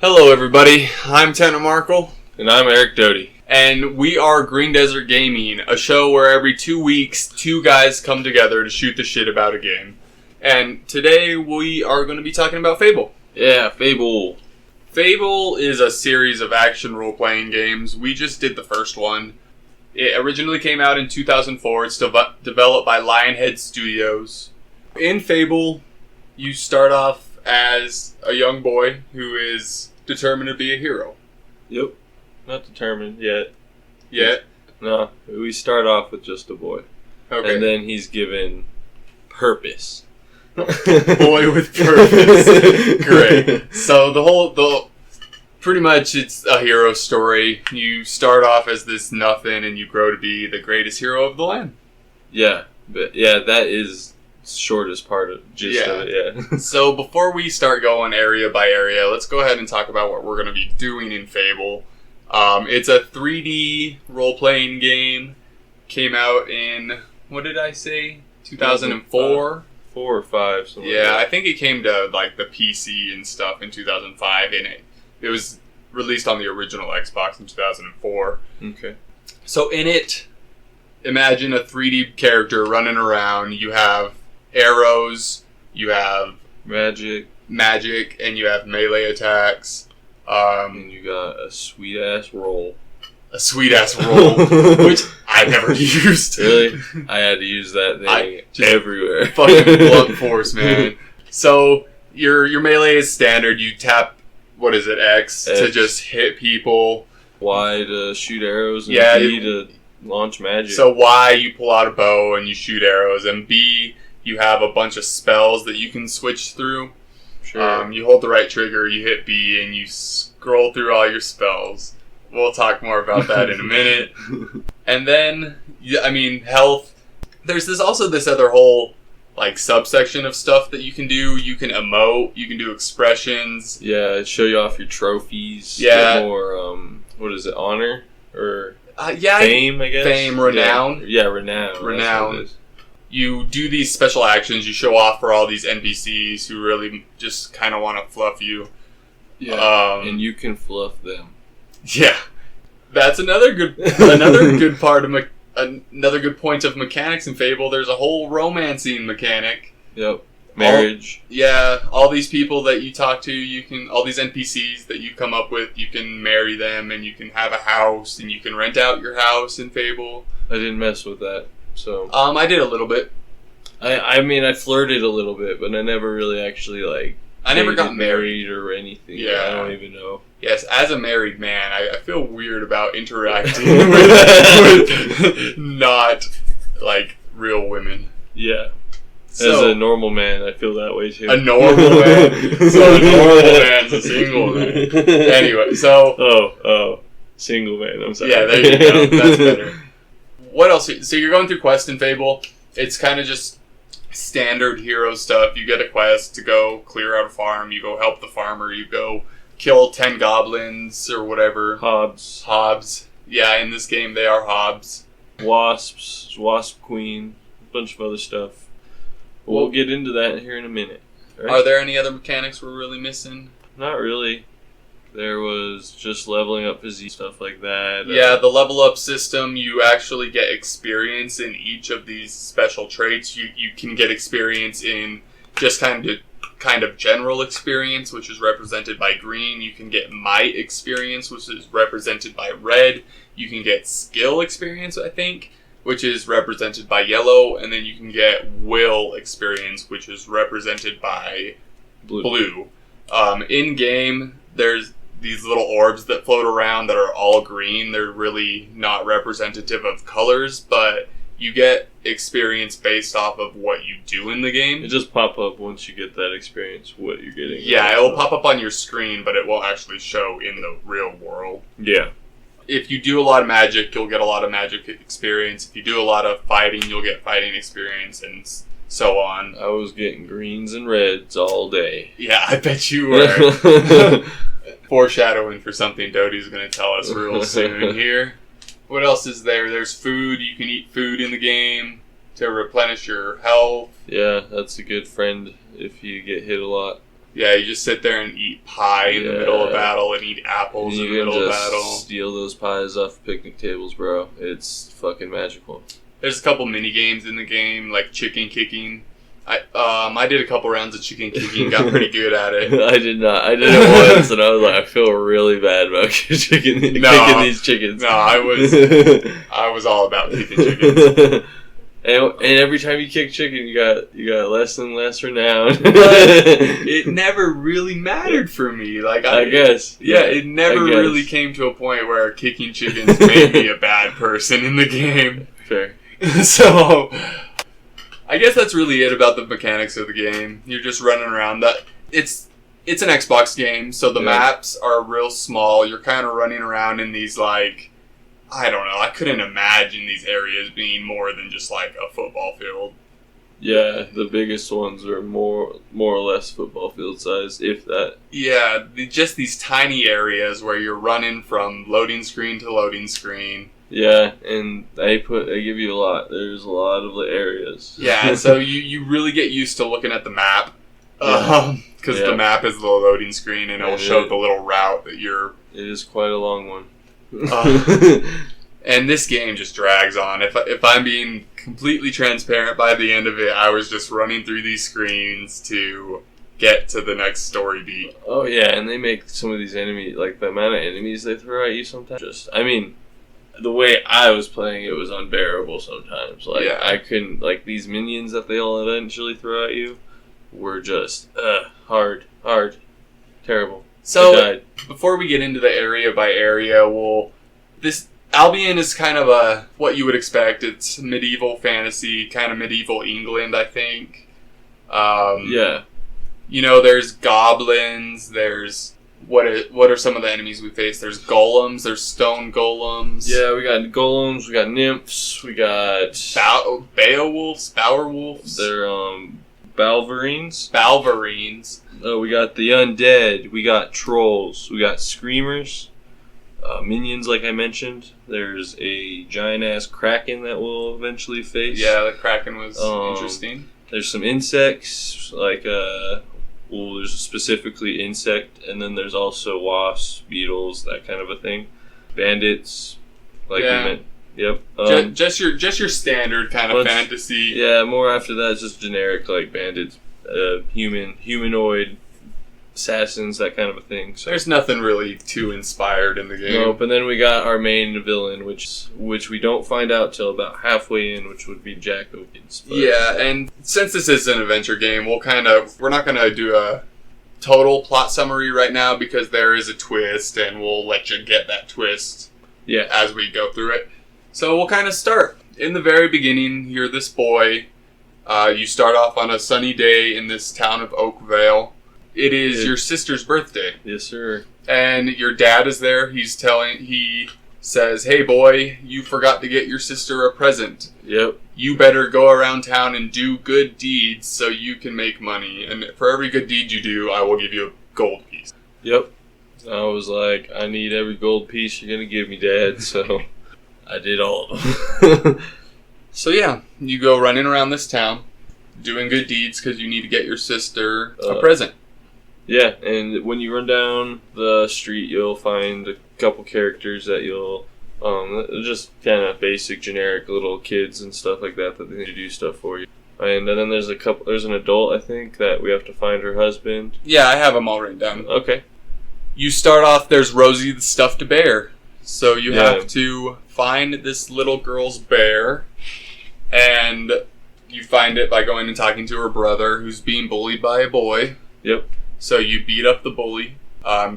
Hello everybody, I'm Markle. And I'm Erek Doty. And we are Green Desert Gaming, a show where every 2 weeks, two guys come together to shoot the shit about a game. And today we are going to be talking about Fable. Yeah, Fable. Fable is a series of action role-playing games. We just did the first one. It originally came out in 2004. It's developed by Lionhead Studios. In Fable, you start off as a young boy who is determined to be a hero. Yep. Not determined yet. Yet? No, we start off with just a boy. Okay. And then he's given purpose. Boy with purpose. Great. So pretty much it's a hero story. You start off as this nothing and you grow to be the greatest hero of the land. Yeah, but yeah, that is shortest part of of it, yeah. So before we start going area by area, let's go ahead and talk about what we're going to be doing in Fable. It's a 3D role-playing game. Came out in, what did I say? 2004? 4 or 5, something Yeah, like I think it came to like the PC and stuff in 2005, and it was released on the original Xbox in 2004. Okay. So in it, imagine a 3D character running around. You have arrows, you have magic, and you have melee attacks. And you got a sweet-ass roll. A sweet-ass roll, which I never used. Really? I had to use that thing everywhere. Fucking blunt force, man. So, your melee is standard. You tap, X, to just hit people. Y to shoot arrows, and B to launch magic. So Y, you pull out a bow and you shoot arrows, and B, you have a bunch of spells that you can switch through. Sure. You hold the right trigger, you hit B, and you scroll through all your spells. We'll talk more about that in a minute. And then, health. There's also this other whole subsection of stuff that you can do. You can emote, you can do expressions. Yeah, show you off your trophies. Yeah. Get more, what is it, honor? Or yeah, fame, I guess? Fame, renown. Yeah, renown. Renown. You do these special actions, you show off for all these NPCs who really just kind of want to fluff you. Yeah, and you can fluff them. Yeah. That's another good part of another good point of mechanics in Fable. There's a whole romancing mechanic. Yep. Marriage. All these people that you talk to, all these NPCs that you come up with, you can marry them, and you can have a house, and you can rent out your house in Fable. I didn't mess with that, so. I did a little bit. I flirted a little bit, but I never really actually, I never got married or anything. Yeah. I don't even know. Yes, as a married man, I feel weird about interacting with not, real women. Yeah. So, as a normal man, I feel that way too. A normal man? So a normal man's a single man. Anyway, so... Oh. Single man, I'm sorry. Yeah, there you go. That's better. What else? So you're going through quests in Fable. It's kind of just standard hero stuff. You get a quest to go clear out a farm. You go help the farmer. You go kill 10 goblins or whatever. Hobs. Yeah, in this game they are hobs. Wasps. Wasp queen. A bunch of other stuff. We'll get into that here in a minute. Right? Are there any other mechanics we're really missing? Not really. There was just leveling up physique, stuff like that. Yeah, the level up system, you actually get experience in each of these special traits. You can get experience in just kind of general experience, which is represented by green. You can get might experience, which is represented by red. You can get skill experience, I think, which is represented by yellow. And then you can get will experience, which is represented by blue. In-game, there's these little orbs that float around that are all green. They're really not representative of colors, but you get experience based off of what you do in the game. It just pop up once you get that experience, what you're getting. Yeah, it will pop up on your screen, but it won't actually show in the real world. Yeah. If you do a lot of magic, you'll get a lot of magic experience. If you do a lot of fighting, you'll get fighting experience, and so on. I was getting greens and reds all day. Yeah, I bet you were. Foreshadowing for something Doty's going to tell us real soon here. What else is there? There's food. You can eat food in the game to replenish your health. Yeah, that's a good friend if you get hit a lot. Yeah, you just sit there and eat pie in the middle of battle and eat apples in the middle of battle. Steal those pies off picnic tables, bro. It's fucking magical. There's a couple mini games in the game, like chicken kicking. I did a couple rounds of chicken kicking, got pretty good at it. I did not. I did it once, and I was like, I feel really bad about kicking these chickens. No, I was all about kicking chickens. And every time you kick chicken, you got less and less renown. It never really mattered for me. Like I guess. Yeah, it never really came to a point where kicking chickens made me a bad person in the game. Fair. So, I guess that's really it about the mechanics of the game. You're just running around. It's an Xbox game, so the maps are real small. You're kind of running around in these, like, I don't know. I couldn't imagine these areas being more than just like a football field. Yeah, the biggest ones are more or less football field size, if that. Yeah, just these tiny areas where you're running from loading screen to loading screen. Yeah, and they give you a lot. There's a lot of areas. Yeah, so you really get used to looking at the map. Because the map is the loading screen and it'll show the little route that you're... It is quite a long one. And this game just drags on. If I'm being completely transparent, by the end of it, I was just running through these screens to get to the next story beat. Oh yeah, and they make some of these enemies, like the amount of enemies they throw at you sometimes. The way I was playing, it was unbearable sometimes. I couldn't, these minions that they'll eventually throw at you were just hard, terrible. So, before we get into the area by area, this Albion is kind of what you would expect. It's medieval fantasy, kind of medieval England, I think. There's goblins, there's... What are some of the enemies we face? There's golems, there's stone golems. Yeah, we got golems, we got nymphs, we got... Beowulfs? Bowerwolves? They're, Balverines. Oh, we got the undead, we got trolls, we got screamers, minions like I mentioned. There's a giant-ass kraken that we'll eventually face. Yeah, the kraken was interesting. There's some insects, there's specifically insect, and then there's also wasps, beetles, that kind of a thing. Bandits, we meant. Yep. Just your standard kind of fantasy. Yeah, more after that is just generic, bandits, humanoid, assassins, that kind of a thing. So there's nothing really too inspired in the game. Nope, and then we got our main villain, which we don't find out till about halfway in, which would be Jack Opens. Yeah, and since this is an adventure game, we're not gonna do a total plot summary right now because there is a twist, and we'll let you get that twist as we go through it. So we'll kind of start. In the very beginning, you're this boy. You start off on a sunny day in this town of Oakvale. It is your sister's birthday. Yes, sir. And your dad is there. He says, "Hey boy, you forgot to get your sister a present. Yep. You better go around town and do good deeds so you can make money. And for every good deed you do, I will give you a gold piece." Yep. I was like, I need every gold piece you're going to give me, Dad, so... I did all of them. So yeah, you go running around this town, doing good deeds because you need to get your sister a present. Yeah, and when you run down the street, you'll find a couple characters that you'll... just kind of basic, generic little kids and stuff like that they need to do stuff for you. And then there's an adult, I think, that we have to find her husband. Yeah, I have them all written down. Okay. You start off, there's Rosie the stuffed bear. So you have to find this little girl's bear, and you find it by going and talking to her brother, who's being bullied by a boy. Yep. So you beat up the bully,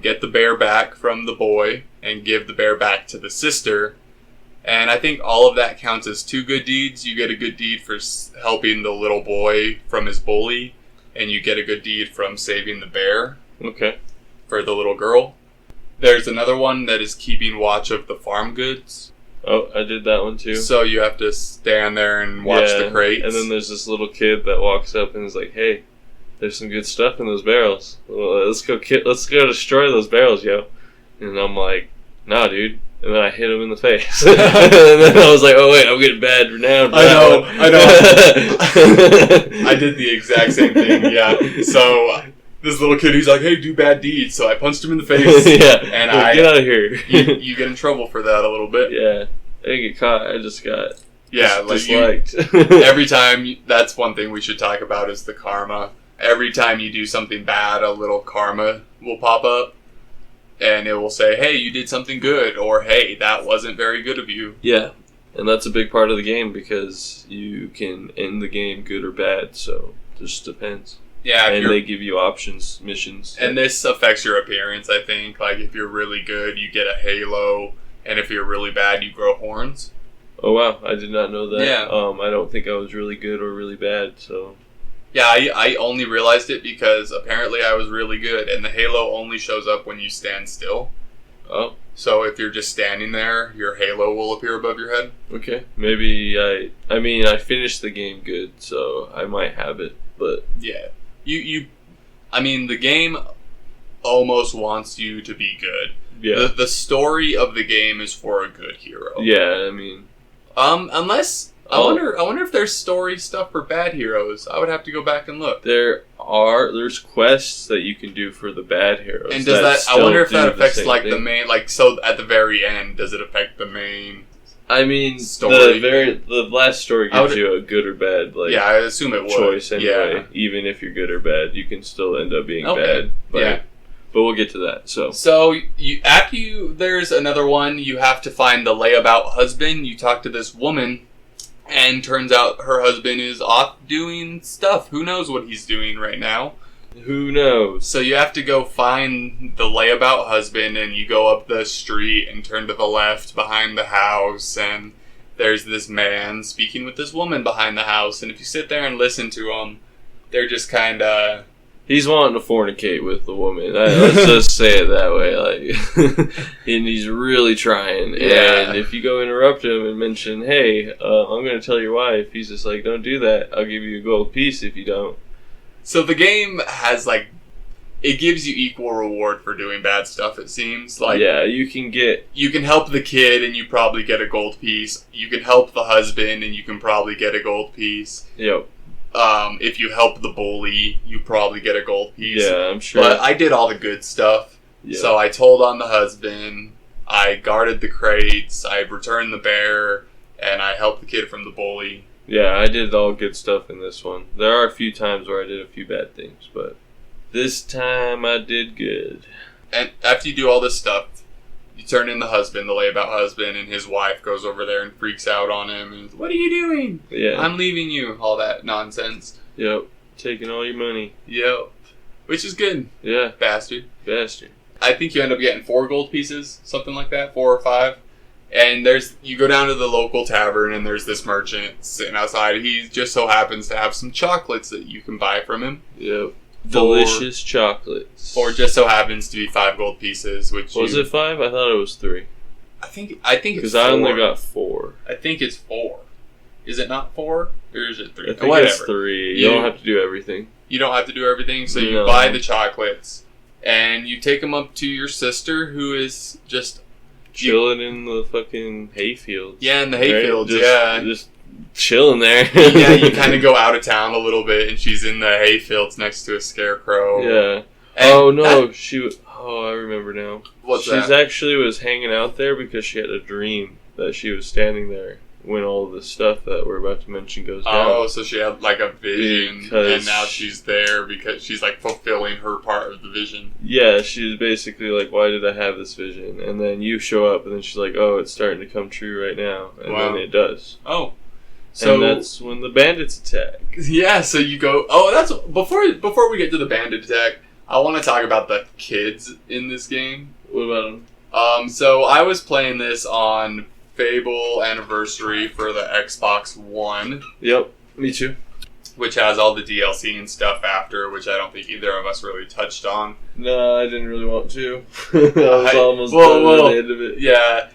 get the bear back from the boy, and give the bear back to the sister. And I think all of that counts as 2 good deeds. You get a good deed for helping the little boy from his bully, and you get a good deed from saving the bear. Okay. For the little girl. There's another one that is keeping watch of the farm goods. Oh, I did that one too. So you have to stand there and watch the crates. And then there's this little kid that walks up and is like, "Hey, there's some good stuff in those barrels. Let's go destroy those barrels, yo." And I'm like, "Nah, dude." And then I hit him in the face. And then I was like, "Oh wait, I'm getting bad renown." I know. I did the exact same thing. Yeah. So this little kid, he's like, hey, do bad deeds. So I punched him in the face. Yeah. And get out of here. you get in trouble for that a little bit. Yeah. I didn't get caught. I just got disliked. Every time, that's one thing we should talk about is the karma. Every time you do something bad, a little karma will pop up. And it will say, hey, you did something good. Or, hey, that wasn't very good of you. Yeah. And that's a big part of the game because you can end the game good or bad. So it just depends. Yeah. And they give you options, missions. And this affects your appearance, I think. Like, if you're really good, you get a halo. And if you're really bad, you grow horns. Oh, wow. I did not know that. Yeah. I don't think I was really good or really bad, so... Yeah, I only realized it because apparently I was really good, and the halo only shows up when you stand still. Oh. So if you're just standing there, your halo will appear above your head. Okay. Maybe I finished the game good, so I might have it, but... Yeah. The game almost wants you to be good. Yeah. The story of the game is for a good hero. Yeah, I mean... Unless... I wonder if there's story stuff for bad heroes. I would have to go back and look. There's quests that you can do for the bad heroes. And does that I wonder if that affects like the main, like, so at the very end, does it affect the main story? The last story gives you a good or bad I assume it would. Choice anyway. Yeah. Even if you're good or bad, you can still end up being bad. But we'll get to that. So there's another one. You have to find the layabout husband. You talk to this woman. And turns out her husband is off doing stuff. Who knows what he's doing right now? Who knows? So you have to go find the layabout husband, and you go up the street and turn to the left behind the house, and there's this man speaking with this woman behind the house. And if you sit there and listen to them, they're just kind of... He's wanting to fornicate with the woman. Let's just say it that way. And he's really trying. Yeah. And if you go interrupt him and mention, hey, I'm going to tell your wife, he's just like, don't do that. I'll give you a gold piece if you don't. So the game has, like, it gives you equal reward for doing bad stuff, it seems. Like, yeah, you can help the kid and you probably get a gold piece. You can help the husband and you can probably get a gold piece. Yep. If you help the bully, you probably get a gold piece. Yeah, I'm sure. But I did all the good stuff. Yeah. So I told on the husband, I guarded the crates, I returned the bear, and I helped the kid from the bully. Yeah, I did all good stuff in this one. There are a few times where I did a few bad things, but this time I did good. And after you do all this stuff, you turn in the husband, the layabout husband, and his wife goes over there and freaks out on him. And, what are you doing? Yeah. I'm leaving you. All that nonsense. Yep. Taking all your money. Yep. Which is good. Yeah. Bastard. I think you end up getting 4 gold pieces, something like that, 4 or 5. And you go down to the local tavern, and there's this merchant sitting outside. He just so happens to have some chocolates that you can buy from him. Yep. Delicious chocolates. Or just so happens to be 5 gold pieces, which was it 5? I thought it was 3. I think it's 4. Because I only got 4. I think it's 4. Is it not 4? Or is it 3? I think it's 3. You don't have to do everything. You don't have to do everything, so you buy the chocolates, and you take them up to your sister, who is just... chilling in the fucking hayfields. Yeah, in the hayfields, right? Just chilling there. Yeah, you kind of go out of town a little bit, and she's in the hayfields next to a scarecrow. Yeah. And I remember now. She actually was hanging out there because she had a dream that she was standing there when all of the stuff that we're about to mention goes down. Oh, so she had like a vision, and now she's there because she's like fulfilling her part of the vision. Yeah, she was basically like, why did I have this vision? And then you show up, and then she's like, oh, it's starting to come true right now. And then it does. Oh. So, and that's when the bandits attack. Yeah, so you go... Oh, that's... Before we get to the bandit attack, I want to talk about the kids in this game. What about them? So I was playing this on Fable Anniversary for the Xbox One. Yep, me too. Which has all the DLC and stuff after, which I don't think either of us really touched on. No, I didn't really want to. I was almost done at the end of it. Yeah.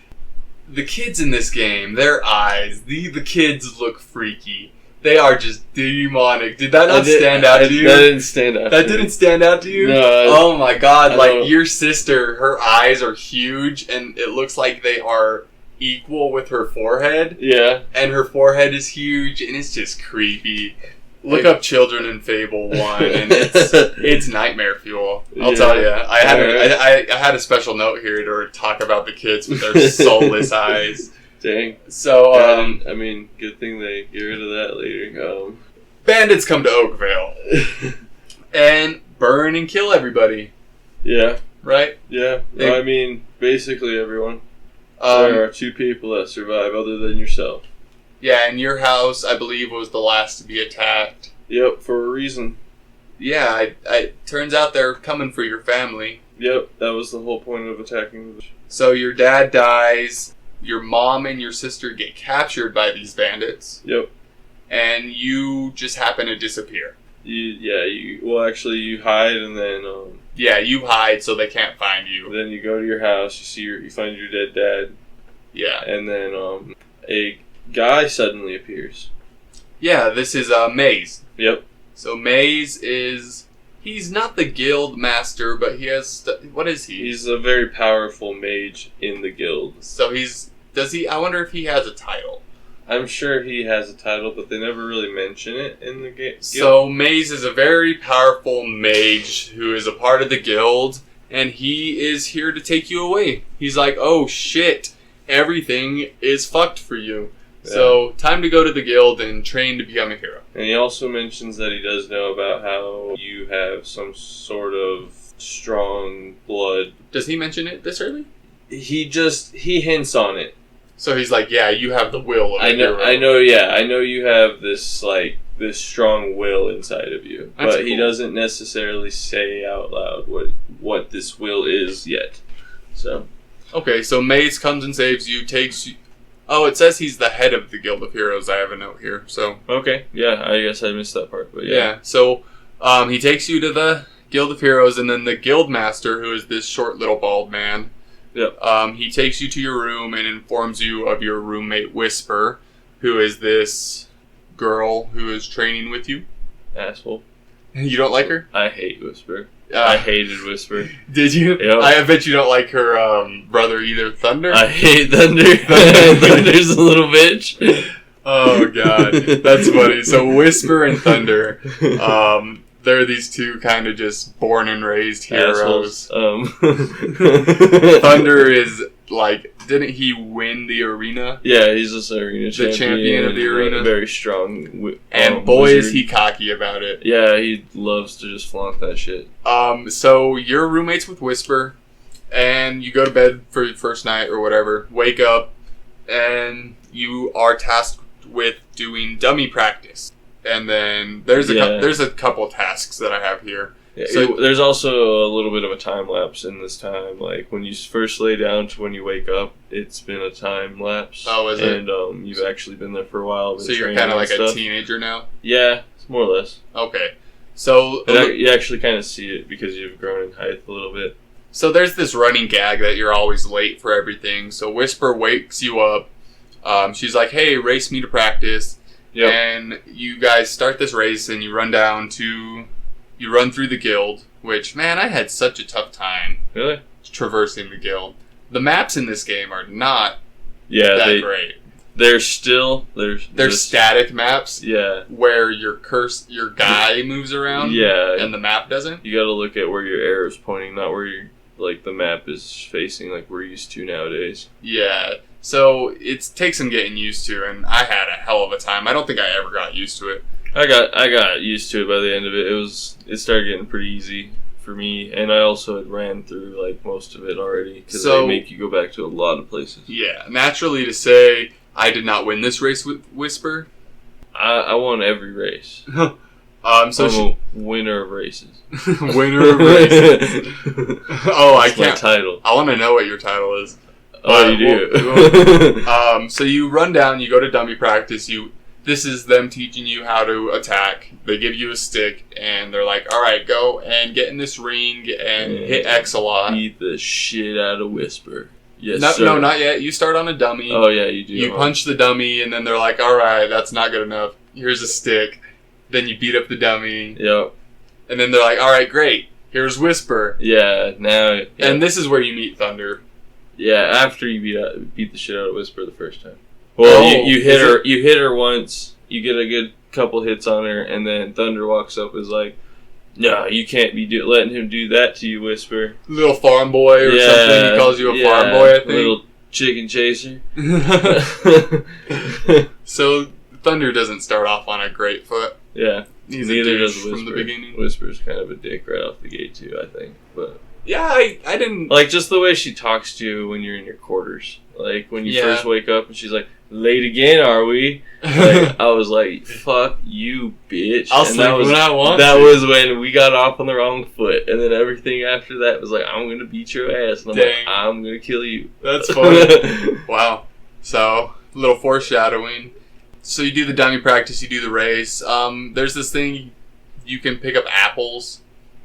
The kids in this game, their eyes, the kids look freaky. They are just demonic. Did that not stand out to you? That didn't stand out. That didn't stand out to you? No. Oh my god, like your sister, her eyes are huge and it looks like they are equal with her forehead. Yeah. And her forehead is huge and it's just creepy. Look up Children in Fable 1, and it's nightmare fuel. I'll tell you. I had a special note here to talk about the kids with their soulless eyes. Dang. So, I mean, good thing they get rid of that later. Bandits come to Oakvale and burn and kill everybody. Yeah. Right? Yeah. I mean, basically everyone. There are 2 people that survive other than yourself. Yeah, and your house, I believe, was the last to be attacked. Yep, for a reason. Yeah, it turns out they're coming for your family. Yep, that was the whole point of attacking. So your dad dies, your mom and your sister get captured by these bandits. Yep. And you just happen to disappear. You hide and then... Yeah, you hide so they can't find you. Then you go to your house, you find your dead dad. Yeah. And then a guy suddenly appears. Yeah, this is Maze. Yep. So Maze he's not the guild master, but he has, what is he? He's a very powerful mage in the guild. So I wonder if he has a title. I'm sure he has a title, but they never really mention it in the game. So Maze is a very powerful mage who is a part of the guild, and he is here to take you away. He's like, oh shit, everything is fucked for you. Yeah. So, time to go to the guild and train to become a hero. And he also mentions that he does know about how you have some sort of strong blood. Does he mention it this early? He hints on it. So he's like, yeah, you have the will of a hero. I know you have this strong will inside of you. That's but cool. He doesn't necessarily say out loud what this will is yet. So. Okay, so Maze comes and saves you, takes you... Oh, it says he's the head of the Guild of Heroes. I have a note here, so... Okay, yeah, I guess I missed that part, but yeah. Yeah, so he takes you to the Guild of Heroes, and then the Guild Master, who is this short little bald man, yep. He takes you to your room and informs you of your roommate Whisper, who is this girl who is training with you. Asshole. You don't like her? I hate Whisper. I hated Whisper. Did you? Yep. I bet you don't like her brother either, Thunder? I hate Thunder. Thunder's a little bitch. Oh, God. That's funny. So Whisper and Thunder, they're these two kind of just born and raised heroes. Thunder is like, didn't he win the arena? Yeah, he's just arena champion. The champion of the arena. Very strong. And boy, is he cocky about it. Yeah, he loves to just flaunt that shit. So you're roommates with Whisper, and you go to bed for your first night or whatever, wake up, and you are tasked with doing dummy practice. And then there's a couple tasks that I have here. Yeah, so there's also a little bit of a time lapse in this time. Like when you first lay down to when you wake up, it's been a time lapse. Oh, is it? And you've actually been there for a while. So you're kind of like a teenager now? Yeah, more or less. Okay. So you actually kind of see it because you've grown in height a little bit. So there's this running gag that you're always late for everything. So Whisper wakes you up. She's like, hey, race me to practice. Yep. And you guys start this race and you run through the guild, which, man, I had such a tough time traversing the guild. The maps in this game are not that great. They're static maps. Yeah. Where your guy moves around. Yeah. And the map doesn't. You gotta look at where your arrow is pointing, not where the map is facing like we're used to nowadays. Yeah. So it takes some getting used to, and I had a hell of a time. I don't think I ever got used to it. I got used to it by the end of it. It started getting pretty easy for me, and I also had ran through like most of it already because they make you go back to a lot of places. Yeah, naturally to say, I did not win this race with Whisper. I won every race. So I'm a winner of races. Winner of races. Oh, that's my title. I want to know what your title is. Oh, you do. So you run down, you go to dummy practice, this is them teaching you how to attack. They give you a stick, and they're like, alright, go and get in this ring and hit X a lot. Beat the shit out of Whisper. Yes, sir. No, not yet. You start on a dummy. Oh, yeah, you do. You punch the dummy, and then they're like, alright, that's not good enough. Here's a stick. Then you beat up the dummy. Yep. And then they're like, alright, great. Here's Whisper. Yeah, now... Yeah. And this is where you meet Thunder. Yeah, after you beat the shit out of Whisper the first time. Well, you hit her once. You get a good couple hits on her, and then Thunder walks up and is like, "No, you can't be letting him do that to you, Whisper." Little farm boy or something. He calls you a farm boy, I think. Little chicken chaser. So Thunder doesn't start off on a great foot. Yeah. Neither does Whisper from the beginning. Whisper's kind of a dick right off the gate too, I think. But yeah, I didn't like just the way she talks to you when you're in your quarters. Like when you first wake up and she's like, "Late again, are we?" Like, I was like, "Fuck you, bitch." I'll sleep when I want. That was when we got off on the wrong foot, and then everything after that was like, "I'm gonna beat your ass," and I'm like, "I'm gonna kill you." That's funny. Wow. So a little foreshadowing. So you do the dummy practice, you do the race. There's this thing you can pick up apples.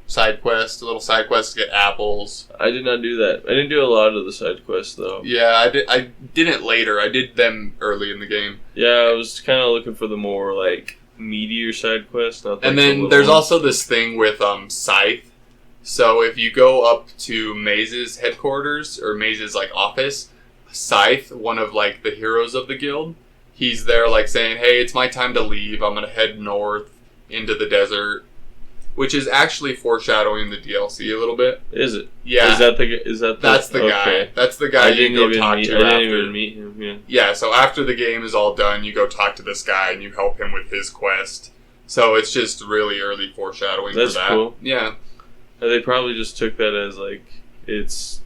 Side quest, a little side quest to get apples. I did not do that. I didn't do a lot of the side quests though. Yeah, I did it later. I did them early in the game. Yeah, I was kind of looking for the more like meatier side quests. Not and then there's also this thing with Scythe. So if you go up to Maze's headquarters or Maze's like office, Scythe, one of like the heroes of the guild, he's there like saying, "Hey, it's my time to leave. I'm gonna head north into the desert." Which is actually foreshadowing the DLC a little bit. Is it? Yeah. That's the guy. That's the guy you go talk to after. I didn't even meet him, yeah. Yeah, so after the game is all done, you go talk to this guy and you help him with his quest. So it's just really early foreshadowing for that. That's cool. Yeah. They probably just took that as, like, it's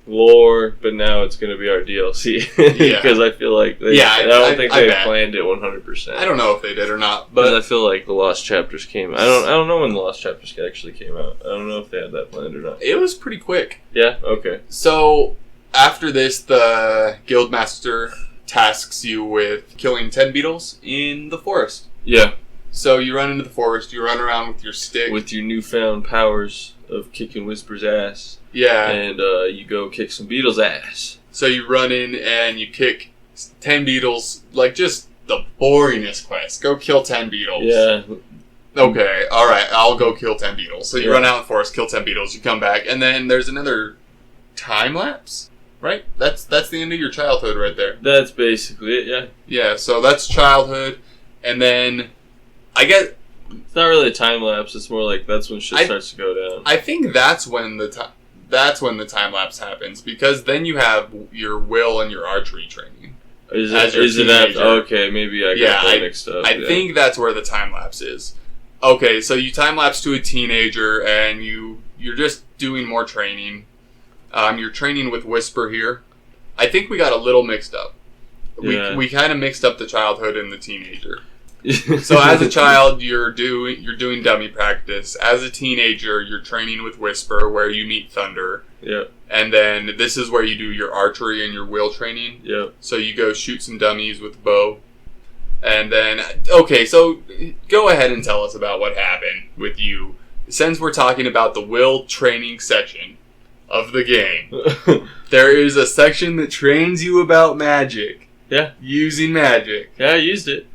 lore, but now it's going to be our DLC. Because I feel like I don't think they planned it 100%. I don't know if they did or not, but I feel like the Lost Chapters came. I don't know when the Lost Chapters actually came out. I don't know if they had that planned or not. It was pretty quick. Yeah. Okay. So after this, the Guildmaster tasks you with killing 10 beetles in the forest. Yeah. So you run into the forest. You run around with your stick with your newfound powers of kicking Whisper's ass. Yeah. And you go kick some beetles' ass. So you run in and you kick 10 beetles, like just the boringest quest. Go kill 10 beetles. Yeah. Okay, alright, I'll go kill 10 beetles. So you run out in the forest, kill 10 beetles, you come back, and then there's another time lapse, right? That's the end of your childhood right there. That's basically it, yeah. Yeah, so that's childhood, and then I get... It's not really a time lapse, it's more like that's when shit starts to go down. I think that's when the time lapse happens, because then you have your will and your archery training. Is it after? Okay, maybe I got that mixed up. I think that's where the time lapse is. Okay, so you time lapse to a teenager, and you're just doing more training. You're training with Whisper here. I think we got a little mixed up. Yeah. We kind of mixed up the childhood and the teenager. So as a child, you're doing dummy practice. As a teenager, you're training with Whisper, where you meet Thunder. Yep. And then this is where you do your archery and your will training. Yep. So you go shoot some dummies with bow. And then, okay, so go ahead and tell us about what happened with you. Since we're talking about the will training section of the game, there is a section that trains you about magic. Yeah. Using magic. Yeah, I used it.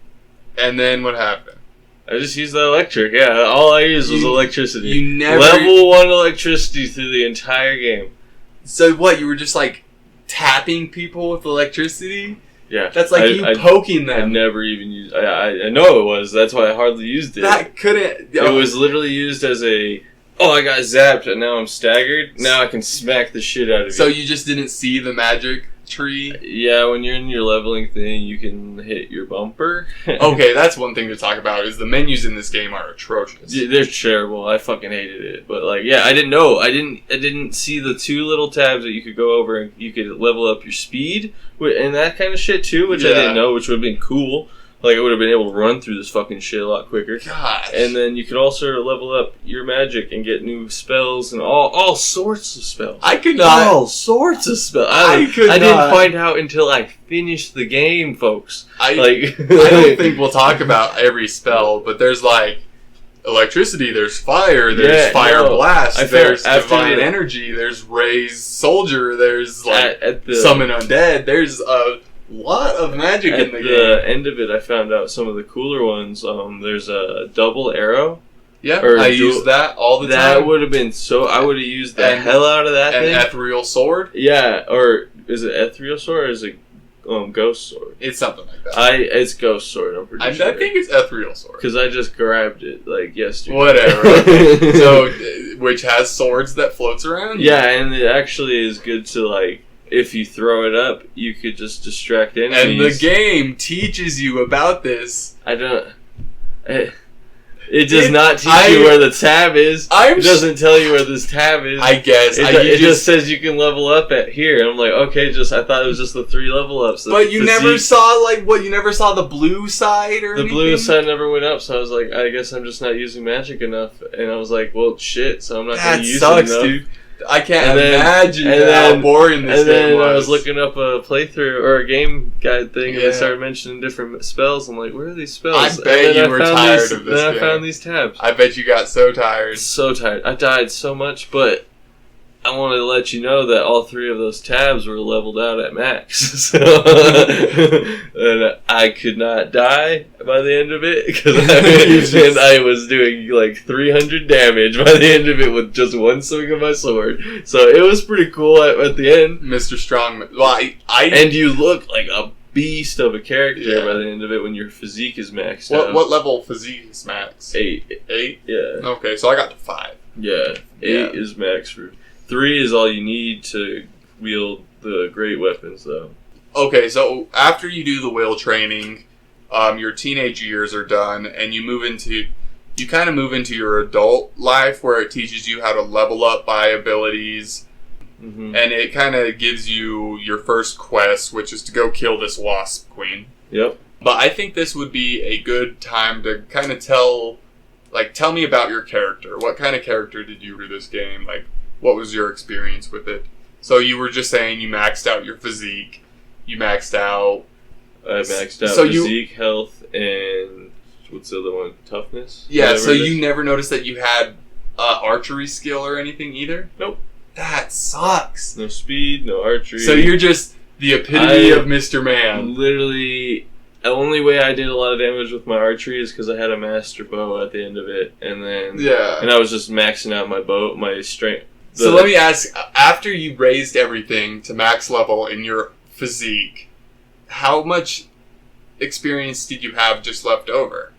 And then what happened? I just used the electric, yeah. All I used was electricity. You never... Level 1 electricity through the entire game. So what, you were just like tapping people with electricity? Yeah. That's like poking them. I never even used... I know it was, that's why I hardly used it. That couldn't... It was literally used as a... Oh, I got zapped and now I'm staggered. Now I can smack the shit out of you. So you just didn't see the magic tree? Yeah, when you're in your leveling thing, you can hit your bumper. Okay, that's one thing to talk about, is the menus in this game are atrocious. Yeah, they're terrible. I fucking hated it. But, like, yeah, I didn't know. I didn't see the two little tabs that you could go over and you could level up your speed and that kind of shit, too, which I didn't know, which would have been cool. Like, I would have been able to run through this fucking shit a lot quicker. Gosh. And then you could also level up your magic and get new spells and all sorts of spells. I could not. All sorts of spells. I didn't find out until I finished the game, folks. I don't think we'll talk about every spell, but there's like electricity, there's fire, there's fire blast, there's divine energy, there's raise soldier, there's like summon undead, there's a lot of magic in the game. At the end of it, I found out some of the cooler ones. There's a double arrow. Yeah, I use that all the time. That would have been so... I would have used the hell out of that thing. An ethereal sword? Yeah, or is it ethereal sword or is it Ghost Sword. It's something like that. It's Ghost Sword, I'm pretty sure. I think it's Ethereal Sword. Because I just grabbed it, like, yesterday. Whatever. Okay. So, which has swords that floats around? Yeah, and it actually is good to, like, if you throw it up, you could just distract enemies. And the game teaches you about this. I don't... It does not teach you where the tab is. It doesn't tell you where this tab is. I guess. It just says you can level up at here. And I'm like, okay, I thought it was just the 3 level ups. But you never saw, you never saw the blue side or anything? The blue side never went up, so I was like, I guess I'm just not using magic enough. And I was like, well, shit, so I'm not going to use it enough. Dude. I can't imagine how boring this game was. And then I was looking up a playthrough or a game guide thing, and they started mentioning different spells. I'm like, where are these spells? I bet you were tired of this game. Then I found these tabs. I bet you got so tired. So tired. I died so much, but I wanted to let you know that all 3 of those tabs were leveled out at max. And I could not die by the end of it, because I was doing like 300 damage by the end of it with just one swing of my sword. So it was pretty cool at the end. Mr. Strongman. Well, and you look like a beast of a character by the end of it when your physique is maxed out. What level physique is max? 8. 8? Yeah. Okay, so I got to 5. Yeah. 8 is max for... 3 is all you need to wield the great weapons, though. Okay, so after you do the will training, your teenage years are done, and you kind of move into your adult life, where it teaches you how to level up by abilities, and it kind of gives you your first quest, which is to go kill this wasp queen. Yep. But I think this would be a good time to kind of tell me about your character. What kind of character did you do this game? Like, what was your experience with it? So you were just saying you maxed out your physique. You maxed out... I maxed out physique, health, and... What's the other one? Toughness? Yeah, so you never noticed that you had archery skill or anything either? Nope. That sucks. No speed, no archery. So you're just the epitome of Mr. Man. Literally... The only way I did a lot of damage with my archery is because I had a master bow at the end of it. And then... Yeah. And I was just maxing out my bow, my strength. So let me ask, after you raised everything to max level in your physique, how much experience did you have just left over?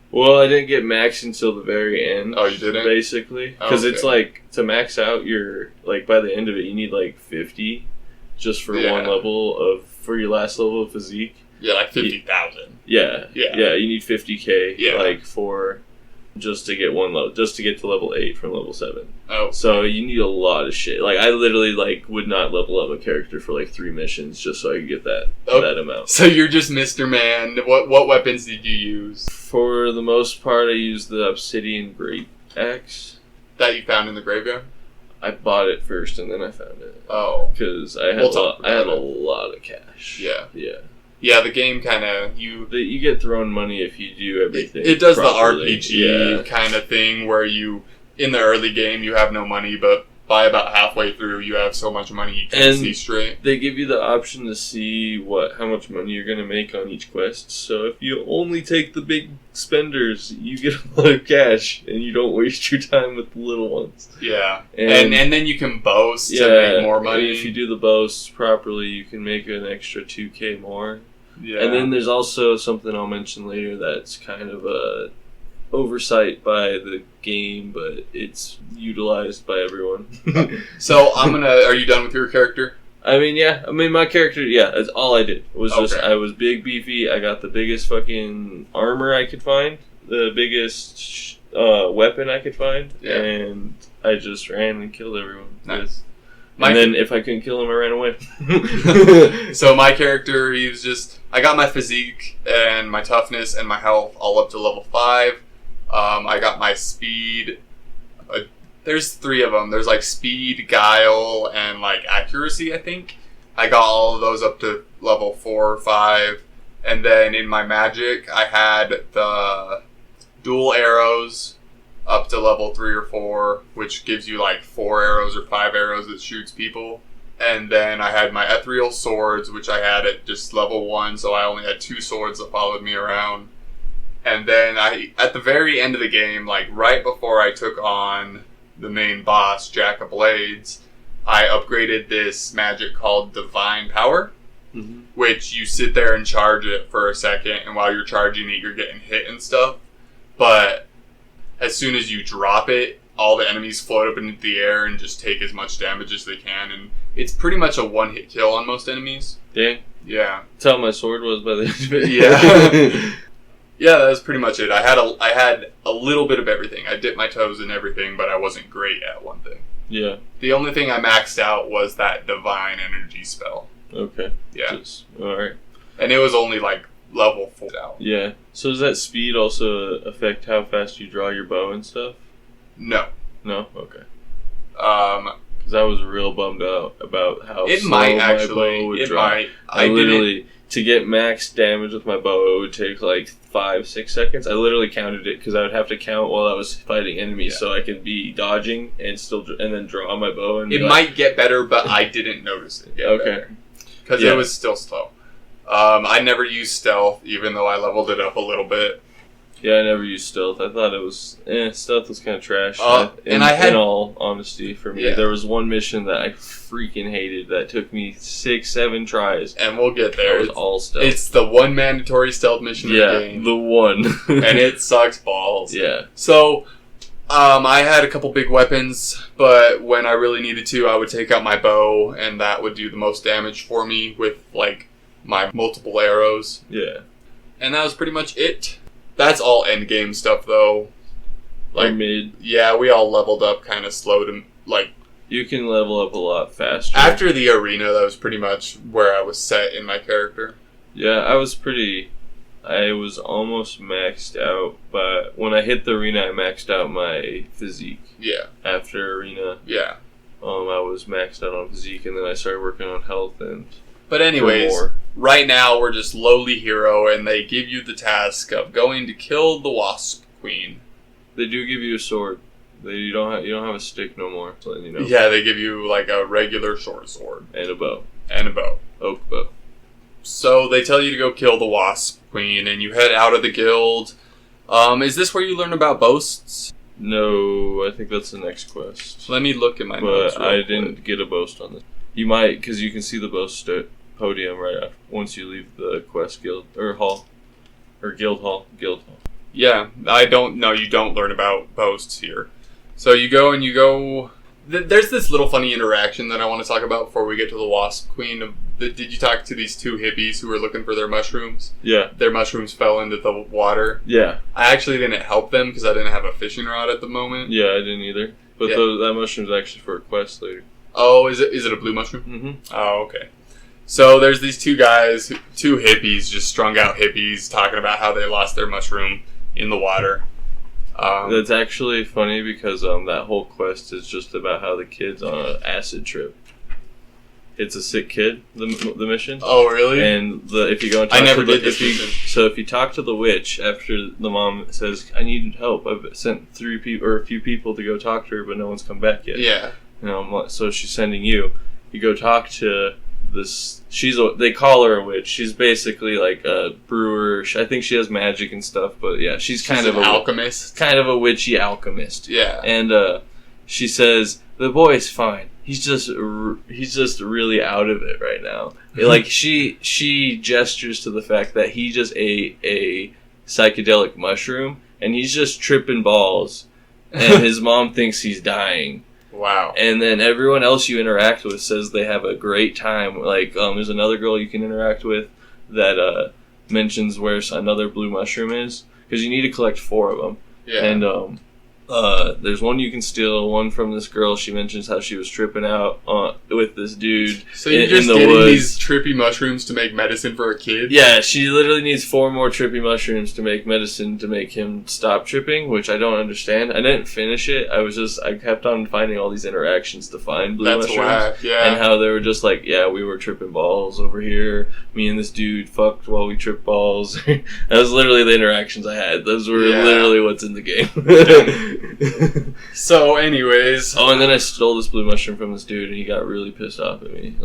Well, I didn't get max until the very end. Oh, you didn't? Basically. Because it's like, to max out your, like, by the end of it, you need like 50 just for one level for your last level of physique. Yeah, like 50,000. Yeah, you need 50k, like, for... just to get one level, just to get to level 8 from level 7. Oh. So you need a lot of shit. Like, I literally, like, would not level up a character for, like, 3 missions just so I could get that amount. So you're just Mr. Man. What weapons did you use? For the most part, I used the Obsidian Great Axe. That you found in the graveyard? I bought it first and then I found it. Oh. Because I had a lot of cash. Yeah. Yeah. Yeah, the game kind of... You get thrown money if you do everything It does properly. The RPG kind of thing where you, in the early game, you have no money, but by about halfway through, you have so much money you can't see straight. They give you the option to see how much money you're going to make on each quest. So if you only take the big spenders, you get a lot of cash, and you don't waste your time with the little ones. Yeah. And then you can boast to make more money. If you do the boasts properly, you can make an extra 2k more. Yeah. And then there's also something I'll mention later that's kind of a oversight by the game, but it's utilized by everyone. So are you done with your character? I mean, my character, that's all I did. It was just, I was big, beefy, I got the biggest fucking armor I could find, the biggest weapon I could find, and I just ran and killed everyone. Nice. And then if I couldn't kill him, I ran away. So my character, I got my physique and my toughness and my health all up to level 5. I got my speed. There's 3 of them. There's like speed, guile, and like accuracy, I think. I got all of those up to level 4 or 5. And then in my magic, I had the dual arrows up to level 3 or 4, which gives you like 4 arrows or 5 arrows that shoots people. And then I had my ethereal swords, which I had at just level 1, so I only had 2 swords that followed me around. And then at the very end of the game, like right before I took on the main boss, Jack of Blades, I upgraded this magic called Divine Power. which you sit there and charge it for a second, and while you're charging it, you're getting hit and stuff. But as soon as you drop it, all the enemies float up into the air and just take as much damage as they can, and it's pretty much a one-hit kill on most enemies. Dang. Yeah. That's how my sword was by the end of it. Yeah. Yeah, that was pretty much it. I had a little bit of everything. I dipped my toes in everything, but I wasn't great at one thing. Yeah. The only thing I maxed out was that divine energy spell. Okay. Yeah. Alright. And it was only like level 4 out. Yeah. So does that speed also affect how fast you draw your bow and stuff? No. No? Okay. Because I was real bummed out about how it slow might my actually. bow would It draw. might. I literally, to get max damage with my bow, it would take like 5-6 seconds. I literally counted it because I would have to count while I was fighting enemies, so I could be dodging and then draw my bow. And it might get better, but I didn't notice it. Okay. Because it was still slow. I never used stealth, even though I leveled it up a little bit. Yeah, I never used stealth. I thought it was... stealth was kind of trash. In all honesty, for me. Yeah. There was one mission that I freaking hated that took me 6-7 tries. And we'll get there. It was all stealth. It's the one mandatory stealth mission in the game. Yeah, the one. And it sucks balls. Yeah. So, I had a couple big weapons, but when I really needed to, I would take out my bow, and that would do the most damage for me with, like, my multiple arrows. Yeah. And that was pretty much it. That's all endgame stuff, though. Like mid. Yeah, we all leveled up kind of slow to, like... You can level up a lot faster. After the arena, that was pretty much where I was set in my character. Yeah, I was almost maxed out, but when I hit the arena, I maxed out my physique. Yeah. After arena. Yeah. I was maxed out on physique, and then I started working on health and... But anyways, right now we're just lowly hero, and they give you the task of going to kill the Wasp Queen. They do give you a sword. You don't have a stick no more. So you know. Yeah, they give you like a regular short sword and a bow. Oak bow. So they tell you to go kill the Wasp Queen, and you head out of the guild. Is this where you learn about boasts? No, I think that's the next quest. Let me look at my notes. But I didn't get a boast on this. You might, because you can see the boast podium right after, once you leave the quest guild or hall or guild hall. Yeah, I don't know. You don't learn about boasts here. So you go. There's this little funny interaction that I want to talk about before we get to the Wasp Queen. Did you talk to these two hippies who were looking for their mushrooms? Yeah. Their mushrooms fell into the water. Yeah. I actually didn't help them because I didn't have a fishing rod at the moment. Yeah, I didn't either. But that mushroom's actually for a quest later. Oh, is it a blue mushroom? Mm-hmm. Oh, okay. So there's these two guys, two hippies, just strung out hippies, talking about how they lost their mushroom in the water. That's actually funny because that whole quest is just about how the kid's on an acid trip. It's a sick kid, the mission. Oh, really? And if you go and talk if you talk to the witch after the mom says, "I need help. I've sent a few people to go talk to her, but no one's come back yet." Yeah. So she's sending you. You go talk to this. They call her a witch. She's basically like a brewer. I think she has magic and stuff, but yeah, she's kind of an alchemist. Kind of a witchy alchemist. Yeah. And she says the boy's fine. He's just really out of it right now. Like she gestures to the fact that he just ate a psychedelic mushroom and he's just tripping balls, and his mom thinks he's dying. Wow. And then everyone else you interact with says they have a great time. Like, there's another girl you can interact with that mentions where another blue mushroom is, because you need to collect 4 of them. Yeah. And there's one you can steal, one from this girl. She mentions how she was tripping out with this dude. So you're just getting these trippy mushrooms to make medicine for a kid? Yeah, she literally needs 4 more trippy mushrooms to make medicine to make him stop tripping, which I don't understand. I didn't finish it. I kept on finding all these interactions to find blue mushrooms. Whack, yeah. And how they were just like, yeah, we were tripping balls over here. Me and this dude fucked while we tripped balls. That was literally the interactions I had. Those were literally what's in the game. So, anyways. Oh, and then I stole this blue mushroom from this dude, and he got really pissed off at me.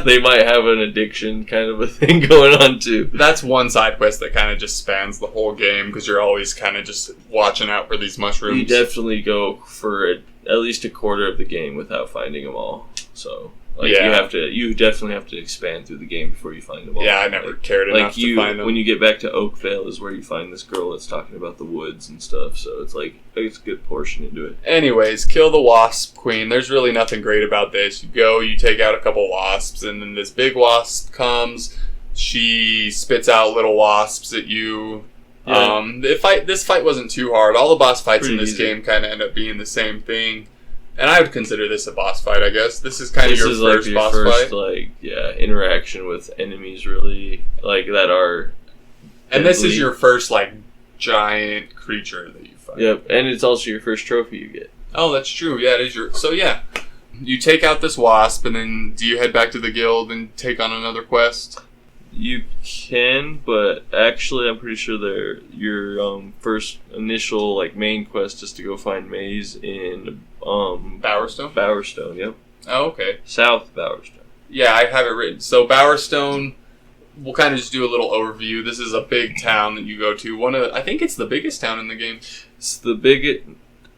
They might have an addiction kind of a thing going on, too. That's one side quest that kind of just spans the whole game, because you're always kind of just watching out for these mushrooms. You definitely go for at least a quarter of the game without finding them all. So, Like you definitely have to expand through the game before you find them all. Yeah, I never cared enough to find them. When you get back to Oakvale is where you find this girl that's talking about the woods and stuff. So it's like it's a good portion into it. Anyways, kill the wasp queen. There's really nothing great about this. You go, you take out a couple wasps, and then this big wasp comes. She spits out little wasps at you. Yeah. This fight wasn't too hard. All the boss fights Pretty in this easy. game kind of end up being the same thing. And I would consider this a boss fight, I guess. This is kind of your first boss fight. Interaction with enemies, really, like, that are... And this is your first, like, giant creature that you fight. Yep, and it's also your first trophy you get. Oh, that's true. Yeah, it is your... So, yeah. You take out this wasp, and then do you head back to the guild and take on another quest? You can, but actually I'm pretty sure your first initial, like, main quest is to go find Maze in Bowerstone? Bowerstone, yep. Oh, okay. South Bowerstone. Yeah, I have it written. So Bowerstone, we'll kind of just do a little overview. This is a big town that you go to. I think it's the biggest town in the game. It's the biggest...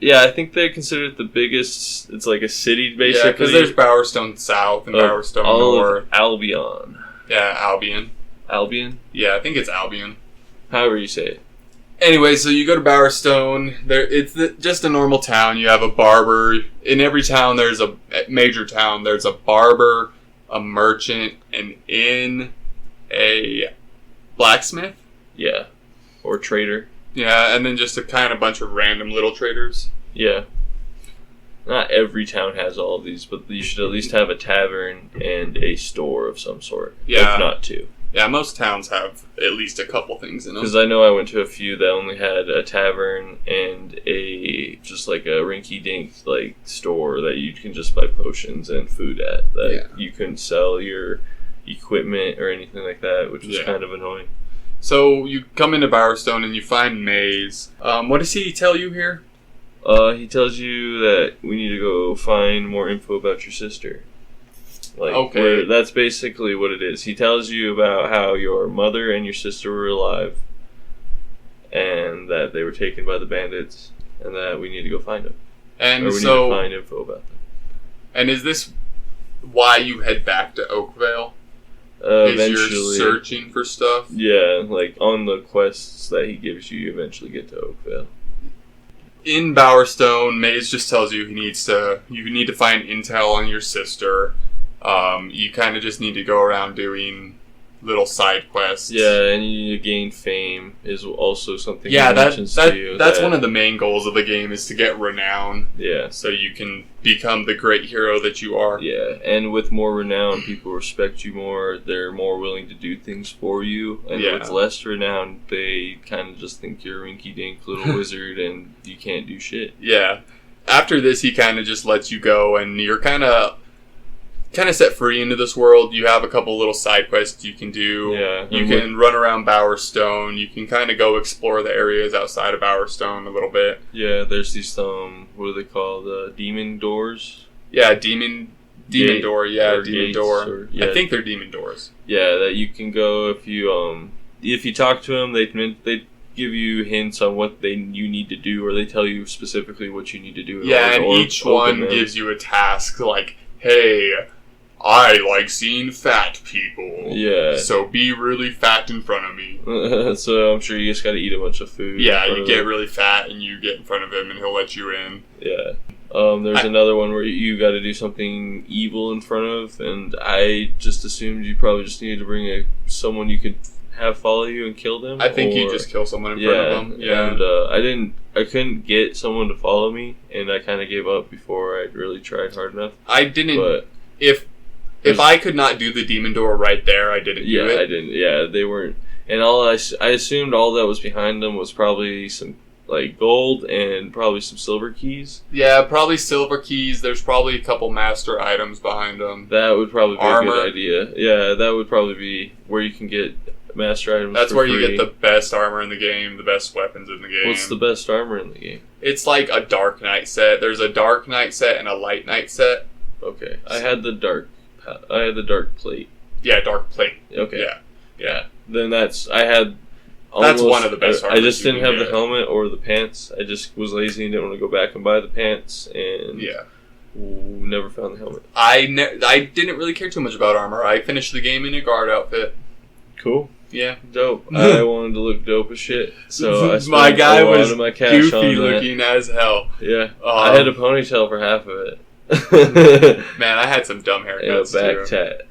Yeah, I think they consider it the biggest... It's like a city, basically. Yeah, because there's Bowerstone South and Bowerstone North. Albion. Yeah, Albion. Albion? Yeah, I think it's Albion. However you say it. Anyway, so you go to Bowerstone. It's just a normal town. You have a barber. In every town, major town, there's a barber, a merchant, an inn, a blacksmith. Yeah. Or trader. Yeah, and then just a kind of bunch of random little traders. Yeah. Not every town has all of these, but you should at least have a tavern and a store of some sort. Yeah. If not two. Yeah, most towns have at least a couple things in them. Because I know I went to a few that only had a tavern and just like a rinky-dink like store that you can just buy potions and food at. That you couldn't sell your equipment or anything like that, which was kind of annoying. So you come into Bowerstone and you find Maze. What does he tell you here? He tells you that we need to go find more info about your sister. Like, okay. That's basically what it is. He tells you about how your mother and your sister were alive, and that they were taken by the bandits, and that we need to go find them. And we need to find info about them. And is this why you head back to Oakvale? Eventually. You're searching for stuff? Yeah, like on the quests that he gives you, you eventually get to Oakvale. In Bowerstone, Maze just tells you you need to find intel on your sister. You kind of just need to go around doing little side quests. Yeah, and you need to gain fame is also something he mentions to you. That's one of the main goals of the game is to get renown. Yeah. So you can become the great hero that you are. Yeah, and with more renown, people respect you more. They're more willing to do things for you. And with less renown, they kind of just think you're a rinky-dink little wizard and you can't do shit. Yeah. After this, he kind of just lets you go, and you're kind of set free into this world. You have a couple little side quests you can do. Yeah. You can run around Bowerstone. You can kind of go explore the areas outside of Bowerstone a little bit. Yeah, there's these, what are they called? Demon doors? Yeah, demon door. Yeah, demon door. I think they're demon doors. Yeah, that you can go if you talk to them, they give you hints on what you need to do, or they tell you specifically what you need to do. And each one gives you a task like, hey, I like seeing fat people. Yeah. So be really fat in front of me. So I'm sure you just gotta eat a bunch of food. Yeah, you get really fat and you get in front of him and he'll let you in. Yeah. There's another one where you gotta do something evil in front of, and I just assumed you probably just needed to bring someone you could have follow you and kill them. I think you just kill someone in front of them. Yeah. And I couldn't get someone to follow me, and I kind of gave up before I really tried hard enough. I didn't. But if I could not do the demon door right there, I didn't do it. Yeah, I didn't. Yeah, they weren't. And I assumed all that was behind them was probably some like gold and probably some silver keys. Yeah, probably silver keys. There's probably a couple master items behind them. That would probably be a good idea. Yeah, that would probably be where you can get master items. That's where free. You get the best armor in the game, the best weapons in the game. What's the best armor in the game? It's like a Dark Knight set. There's a Dark Knight set and a Light Knight set. Okay, I had the dark plate. Yeah, dark plate. Okay. Yeah. Then I had. That's one of the best. I just didn't have the helmet or the pants. I just was lazy and didn't want to go back and buy the pants. And Ooh, never found the helmet. I didn't really care too much about armor. I finished the game in a guard outfit. Cool. Yeah. Dope. I wanted to look dope as shit. So I spent my guy a lot was of my cash goofy on that. looking as hell. Yeah. I had a ponytail for half of it. Man, I had some dumb haircuts and a back too. tat.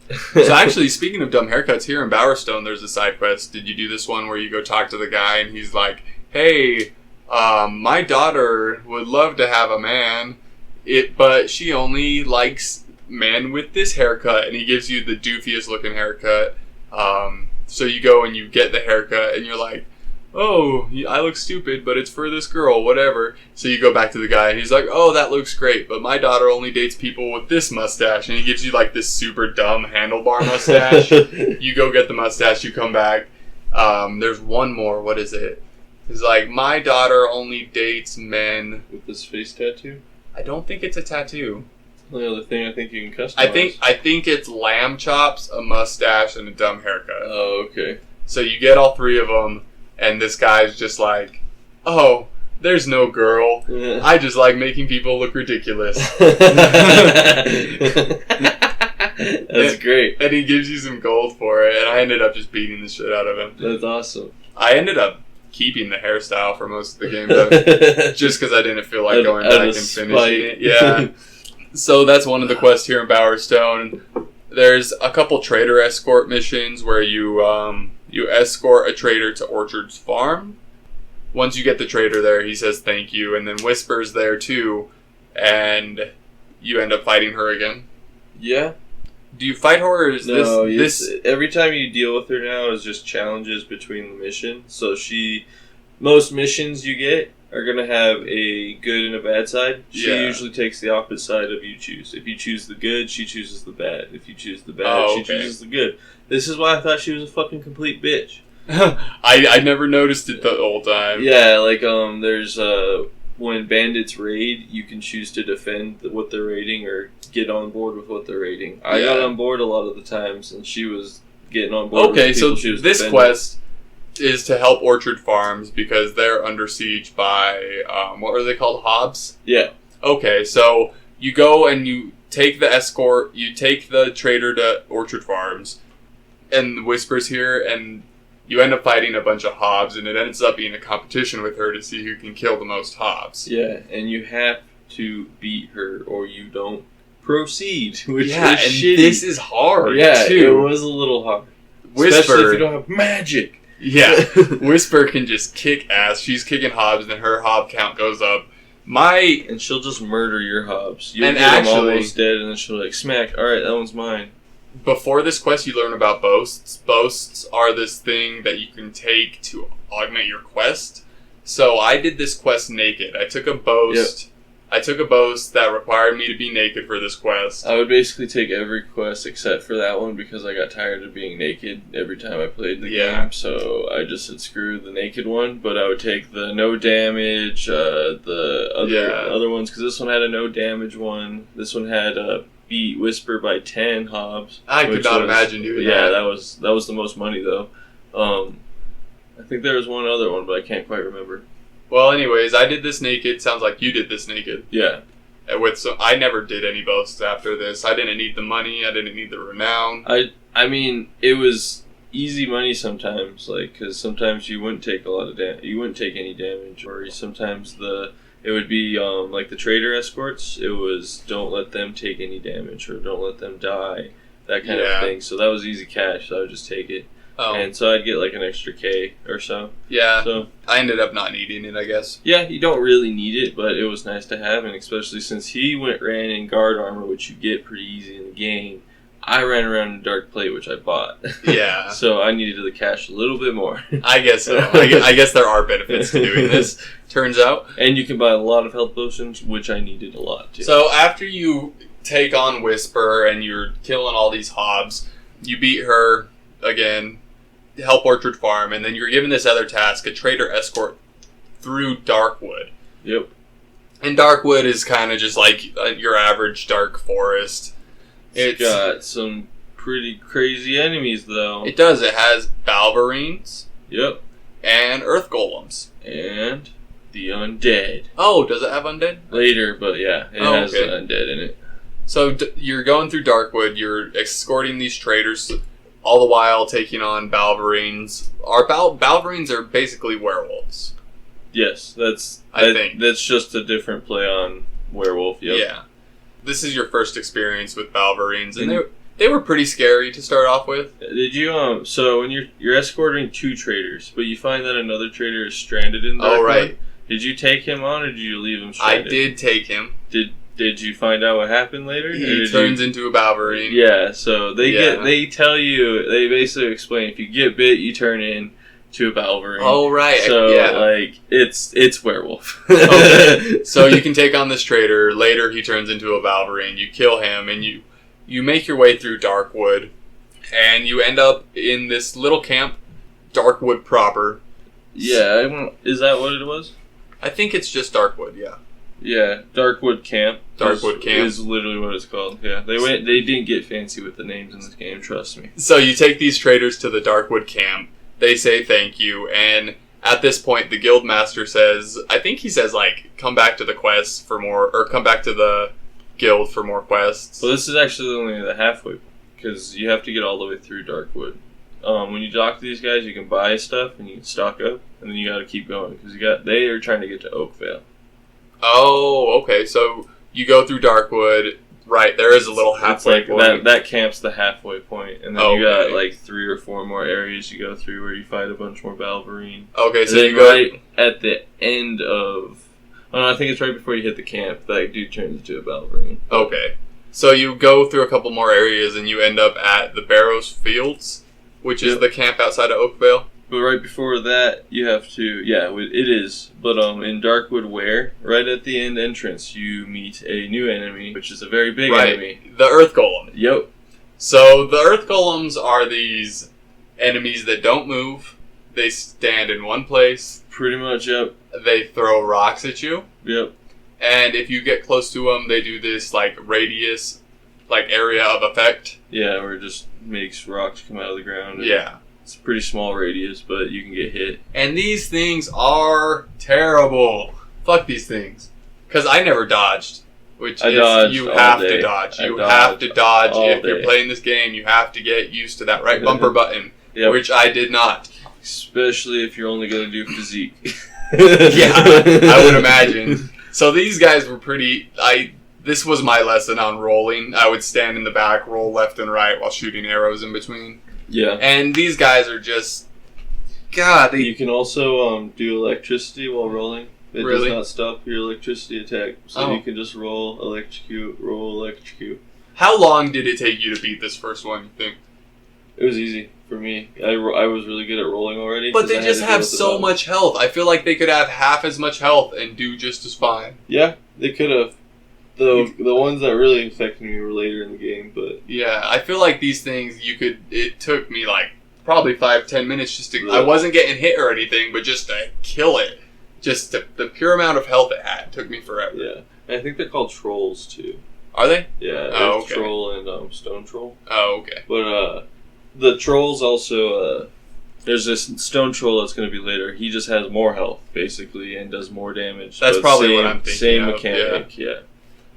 So actually, speaking of dumb haircuts, here in Bowerstone, there's a side quest. Did you do this one where you go talk to the guy and he's like, "Hey, my daughter would love to have a man, but she only likes men with this haircut," and he gives you the doofiest looking haircut. So you go and you get the haircut, and you're like, "Oh, I look stupid, but it's for this girl, whatever." So you go back to the guy, and he's like, "Oh, that looks great, but my daughter only dates people with this mustache." And he gives you like this super dumb handlebar mustache. You go get the mustache, you come back. There's one more. What is it? He's like, "My daughter only dates men with this face tattoo." I don't think it's a tattoo. The other thing I think you can customize. I think it's lamb chops, a mustache, and a dumb haircut. Oh, okay. So you get all three of them, and this guy's just like, "Oh, there's no girl. Yeah. I just like making people look ridiculous." That's great. And he gives you some gold for it, and I ended up just beating the shit out of him. That's awesome. I ended up keeping the hairstyle for most of the game, though, just because I didn't feel like going back and finishing it. Yeah. So that's one of the quests here in Bowerstone. There's a couple trader escort missions where you escort a trader to Orchard's farm. Once you get the trader there, he says thank you, and then Whisper's there too, and you end up fighting her again. Yeah. Do you fight her, or is no, this... Every time you deal with her now is just challenges between the mission. So most missions you get are going to have a good and a bad side. She usually takes the opposite side of you choose. If you choose the good, she chooses the bad. If you choose the bad, she chooses the good. This is why I thought she was a fucking complete bitch. I never noticed it the whole time. Yeah, like, there's, when bandits raid, you can choose to defend what they're raiding or get on board with what they're raiding. I got on board a lot of the times, and she was getting on board with the people she was this defending. Quest is to help Orchard Farms because they're under siege by, what are they called, Hobbs? Yeah. Okay, so you go and you take the escort, you take the trader to Orchard Farms, and Whisper's here, and you end up fighting a bunch of Hobbs, and it ends up being a competition with her to see who can kill the most Hobbs. Yeah, and you have to beat her or you don't proceed, which is and shitty. This is hard, yeah, too. It was a little hard. Whisper, especially if you don't have magic. Yeah, Whisper can just kick ass. She's kicking Hobbs, and her Hob count goes up. And she'll just murder your Hobbs. You'll get them almost dead, and then she'll be like, smack, alright, that one's mine. Before this quest, you learn about boasts. Boasts are this thing that you can take to augment your quest. So I did this quest naked. I took a boast. Yep. I took a boast that required me to be naked for this quest. I would basically take every quest except for that one because I got tired of being naked every time I played the game. So I just said screw the naked one, but I would take the no damage, the other ones, because this one had a no damage one. This one had a beat Whisper by 10 Hobbs. I could not imagine doing that. Yeah, that was the most money though. I think there was one other one, but I can't quite remember. Well, anyways, I did this naked. Sounds like you did this naked. Yeah. I never did any boasts after this. I didn't need the money. I didn't need the renown. I mean, it was easy money sometimes, like, because sometimes you wouldn't take a lot of damage. You wouldn't take any damage, or sometimes it would be like the trader escorts. It was don't let them take any damage or don't let them die, that kind of thing. So that was easy cash. So I would just take it. Oh. And so I'd get like an extra K or so. Yeah. So I ended up not needing it, I guess. Yeah, you don't really need it, but it was nice to have, and especially since he ran in guard armor, which you get pretty easy in the game. I ran around in dark plate, which I bought. Yeah. So I needed the cash a little bit more. I guess so. I guess there are benefits to doing this, turns out. And you can buy a lot of health potions, which I needed a lot too. So after you take on Whisper and you're killing all these Hobbs, you beat her again, help Orchard Farm, and then you're given this other task, a trader escort through Darkwood. Yep. And Darkwood is kind of just like your average dark forest. It's got some pretty crazy enemies, though. It does. It has Balverines. Yep. And Earth Golems. And the undead. Oh, does it have undead? Later, but yeah, it has the undead in it. So you're going through Darkwood, you're escorting these traders, all the while taking on Balverines. Balverines are basically werewolves. Yes, I think that's just a different play on werewolf. Yep. Yeah. This is your first experience with Balverines, and they were pretty scary to start off with. Did you so when you're escorting 2 traders, but you find that another trader is stranded in Darkwood? Oh, right. Did you take him on, or did you leave him stranded? I did take him. Did you find out what happened later? He turns into a Balverine. Yeah, so they tell you, they basically explain, if you get bit, you turn in to a Balverine. Oh, right. So, like, it's werewolf. Okay. So you can take on this trader. Later, he turns into a Balverine. You kill him, and you make your way through Darkwood, and you end up in this little camp, Darkwood proper. Yeah, is that what it was? I think it's just Darkwood, yeah. Yeah, Darkwood Camp. Darkwood Camp is literally what it's called. Yeah, they didn't get fancy with the names in this game. Trust me. So you take these traders to the Darkwood Camp. They say thank you, and at this point, the Guildmaster says, I think he says like, come back to the quest for more, or come back to the guild for more quests. Well, this is actually only the halfway, because you have to get all the way through Darkwood. When you talk to these guys, you can buy stuff and you can stock up, and then you got to keep going because they are trying to get to Oakvale. Oh, okay. So you go through Darkwood, right? There is a little halfway point. That camp's the halfway point, and then you got like 3 or 4 more areas you go through where you fight a bunch more Balverine. Okay, so you go right at the end of. Oh no, I think it's right before you hit the camp. That dude turns into a Balverine. Okay, so you go through a couple more areas, and you end up at the Barrows Fields, which is the camp outside of Oakvale. But right before that, you have to... Yeah, it is. But in Darkwood Ware, right at the end entrance, you meet a new enemy, which is a very big enemy. The Earth Golem. Yep. So the Earth Golems are these enemies that don't move. They stand in one place. Pretty much, yep. They throw rocks at you. Yep. And if you get close to them, they do this, like, radius, like, area of effect. Yeah, where it just makes rocks come out of the ground. Yeah. It's a pretty small radius, but you can get hit. And these things are terrible. Fuck these things. Because I never dodged. Which is, you have to dodge. You have to dodge. If you're playing this game, you have to get used to that right bumper button. Yep. Which I did not. Especially if you're only going to do physique. Yeah, I would imagine. So these guys were pretty... This was my lesson on rolling. I would stand in the back, roll left and right while shooting arrows in between. Yeah. And these guys are just... God, You can also do electricity while rolling. It does not stop your electricity attack. So you can just roll, electrocute. How long did it take you to beat this first one, you think? It was easy for me. I was really good at rolling already. But they just have so much health. I feel like they could have half as much health and do just as fine. Yeah, they could have. The ones that really affected me were later in the game, but... Yeah, I feel like these things, it took me like probably 5-10 minutes just to... I wasn't getting hit or anything, but just to kill it. Just the pure amount of health it had took me forever. Yeah. And I think they're called trolls, too. Are they? Yeah, Earth Troll and Stone Troll. Oh, okay. But the trolls also... there's this Stone Troll that's going to be later. He just has more health, basically, and does more damage. That's probably what I'm thinking Same mechanic, yeah.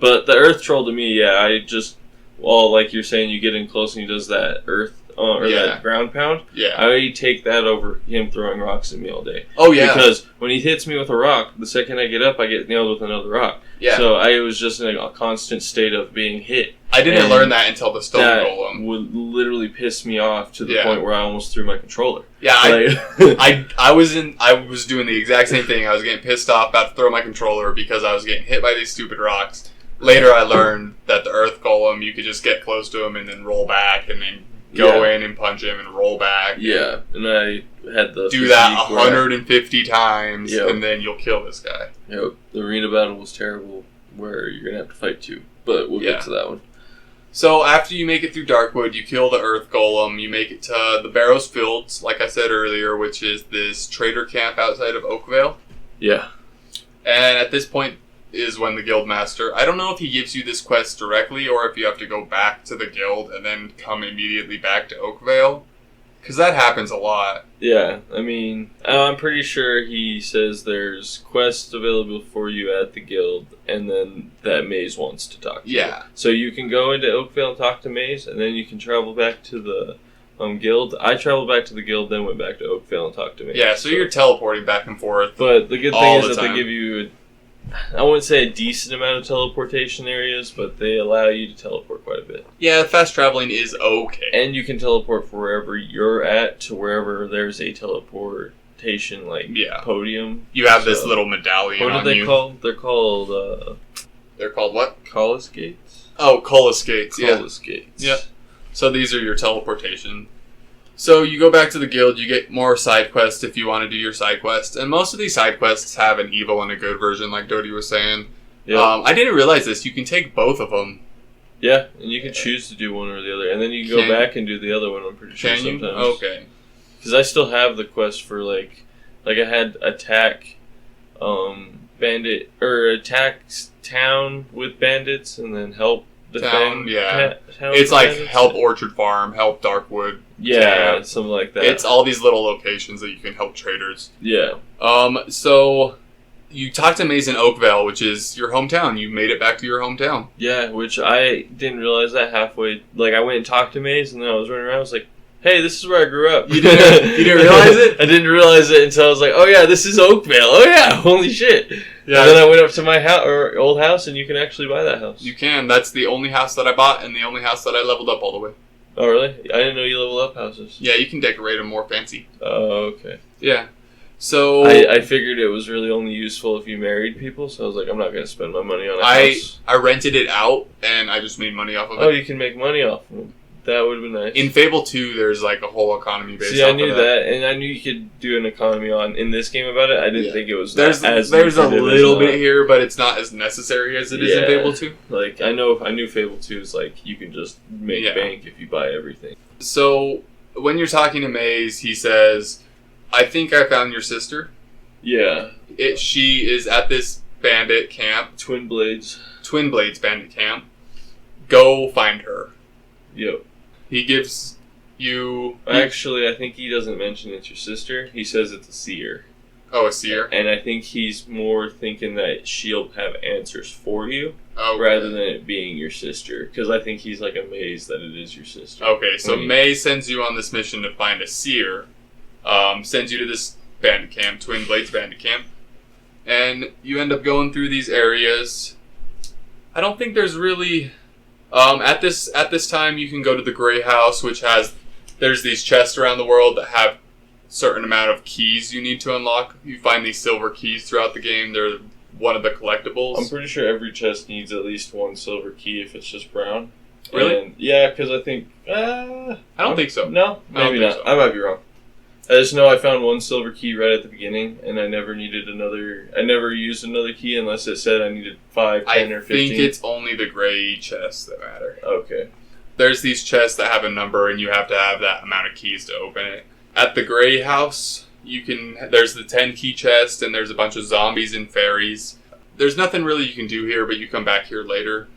But the Earth Troll, to me, like you're saying, you get in close and he does that earth, that ground pound. Yeah. I take that over him throwing rocks at me all day. Oh, yeah. Because when he hits me with a rock, the second I get up, I get nailed with another rock. Yeah. So I was just in a constant state of being hit. I didn't learn that until the Stone Golem. That would literally piss me off to the point where I almost threw my controller. Yeah, I was doing the exact same thing. I was getting pissed off, about to throw my controller because I was getting hit by these stupid rocks. Later, I learned that the Earth Golem, you could just get close to him and then roll back, and then go in and punch him and roll back. Yeah, and I had the do that 150 times, and then you'll kill this guy. Yep, the arena battle was terrible, where you're gonna have to fight 2, but we'll get to that one. So after you make it through Darkwood, you kill the Earth Golem. You make it to the Barrows Fields, like I said earlier, which is this trader camp outside of Oakvale. Yeah, and at this point is when the Guildmaster... I don't know if he gives you this quest directly or if you have to go back to the guild and then come immediately back to Oakvale. Because that happens a lot. Yeah, I mean, I'm pretty sure he says there's quests available for you at the guild, and then that Maze wants to talk to you. Yeah. So you can go into Oakvale and talk to Maze, and then you can travel back to the guild. I traveled back to the guild, then went back to Oakvale and talked to Maze. Yeah, so you're teleporting back and forth. But the good thing is that time. they give you, I wouldn't say a decent amount of teleportation areas, but they allow you to teleport quite a bit. Yeah, fast traveling is okay. And you can teleport from wherever you're at to wherever there's a teleportation, podium. You have this little medallion on you. What are they called? They're called what? Cullis Gates? Oh, Cullis Gates, yeah. Cullis Gates. Yeah. So these are your teleportation. So you go back to the guild, you get more side quests if you want to do your side quests. And most of these side quests have an evil and a good version, like Doty was saying. Yeah. I didn't realize this. You can take both of them. Yeah, and you can choose to do one or the other. And then you can go back and do the other one, I'm pretty sure, sometimes. Okay. Because I still have the quest for, like I had attack bandit, or attack town with bandits, and then help town, yeah. Town it's like bandits. help Orchard Farm, help Darkwood. Yeah, something like that. It's all these little locations that you can help traders. Yeah. So you talk to Maze in Oakvale, which is your hometown. You made it back to your hometown. Yeah, which I didn't realize that halfway. Like, I went and talked to Maze, and then I was running around. I was like, hey, this is where I grew up. You didn't realize it? I didn't realize it until I was like, oh yeah, this is Oakvale. Oh yeah, holy shit. Yeah. And then I went up to my old house, and you can actually buy that house. You can. That's the only house that I bought, and the only house that I leveled up all the way. Oh, really? I didn't know you level up houses. Yeah, you can decorate them more fancy. Oh, okay. Yeah. So I figured it was really only useful if you married people, so I was like, I'm not going to spend my money on a house. I rented it out, and I just made money off of it. Oh, you can make money off of them. That would have been nice. In Fable 2, there's like a whole economy based I knew that, and I knew you could do an economy in this game about it. I didn't think it was there's a little bit here, but it's not as necessary as it is in Fable 2. Like, I knew Fable 2 is like, you can just make bank if you buy everything. So, when you're talking to Maze, he says, I think I found your sister. Yeah. She is at this bandit camp. Twin Blades bandit camp. Go find her. Yep. He gives you... Actually, I think he doesn't mention it's your sister. He says it's a seer. Oh, a seer? And I think he's more thinking that she'll have answers for you rather than it being your sister. Because I think he's like amazed that it is your sister. Okay, so May sends you on this mission to find a seer. Sends you to this bandit camp, Twin Blades bandit camp. And you end up going through these areas. I don't think there's really... At this time, you can go to the Grey House, which there's these chests around the world that have a certain amount of keys you need to unlock. You find these silver keys throughout the game. They're one of the collectibles. I'm pretty sure every chest needs at least one silver key if it's just brown. Really? And, yeah, because I think... I don't think so. No? Maybe not. So. I might be wrong. I just know I found one silver key right at the beginning, and I never needed another... I never used another key unless it said I needed 5, 10, or 15. I think it's only the gray chests that matter. Okay. There's these chests that have a number, and you have to have that amount of keys to open it. At the Grey House, there's the 10 key chest, and there's a bunch of zombies and fairies. There's nothing really you can do here, but you come back here later.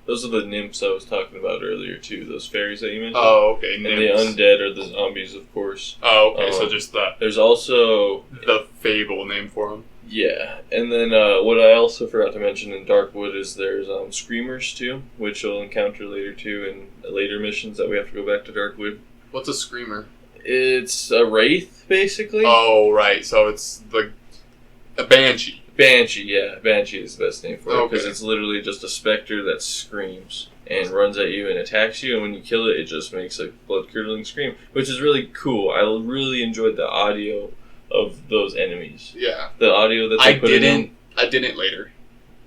Those are the nymphs I was talking about earlier, too. Those fairies that you mentioned. Oh, okay, nymphs. And the undead are the zombies, of course. Oh, okay, so just that. There's also... the Fable name for them. Yeah, and then what I also forgot to mention in Darkwood is there's Screamers, too, which you'll encounter later, too, in later missions that we have to go back to Darkwood. What's a Screamer? It's a wraith, basically. Oh, right, so it's a Banshee. Banshee, yeah. Banshee is the best name for it, because it's literally just a specter that screams and runs at you and attacks you, and when you kill it, it just makes a blood-curdling scream, which is really cool. I really enjoyed the audio of those enemies. Yeah. The audio that they put in. I didn't later.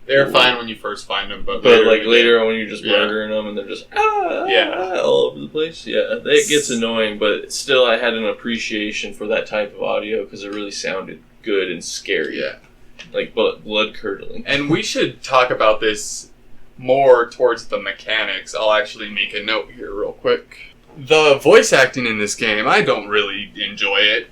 They're fine when you first find them, but later on when you're just murdering them and they're just all over the place. Yeah, it gets annoying, but still I had an appreciation for that type of audio because it really sounded good and scary. Yeah. Like blood-curdling. And we should talk about this more towards the mechanics. I'll actually make a note here real quick. The voice acting in this game, I don't really enjoy it.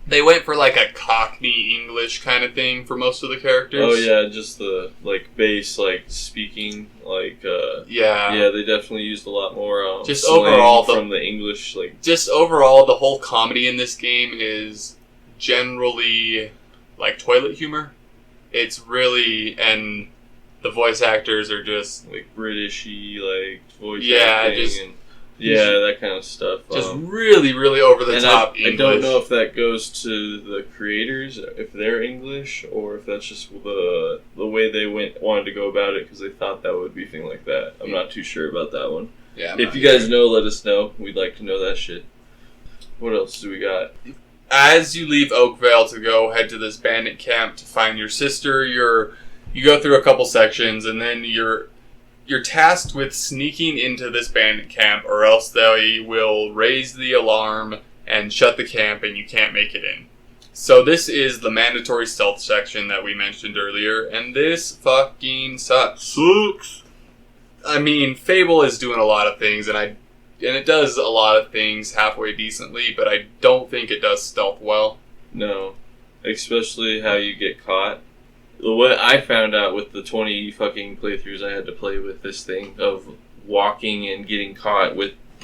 They went for like a Cockney English kind of thing for most of the characters. Oh yeah, just the like base like speaking like yeah, they definitely used a lot more just overall from the English like just overall the whole comedy in this game is generally like toilet humor. It's really, and the voice actors are just like Britishy like voice acting and that kind of stuff. Just really, really over the top English. I don't know if that goes to the creators, if they're English, or if that's just the way they wanted to go about it because they thought that would be a thing like that. I'm not too sure about that one. Yeah. If you guys know, let us know. We'd like to know that shit. What else do we got? As you leave Oakvale to go head to this bandit camp to find your sister, you go through a couple sections, and then you're tasked with sneaking into this bandit camp, or else they will raise the alarm and shut the camp, and you can't make it in. So this is the mandatory stealth section that we mentioned earlier, and this fucking sucks. I mean, Fable is doing a lot of things, and it does a lot of things halfway decently, but I don't think it does stealth well. No. Especially how you get caught. What I found out with the 20 fucking playthroughs I had to play with this thing of walking and getting caught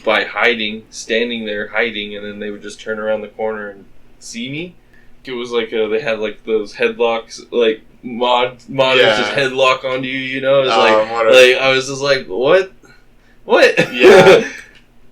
by hiding, standing there hiding, and then they would just turn around the corner and see me. It was like they had like those headlocks, like modders just headlock onto you, you know? It was like I was just like, what? Yeah.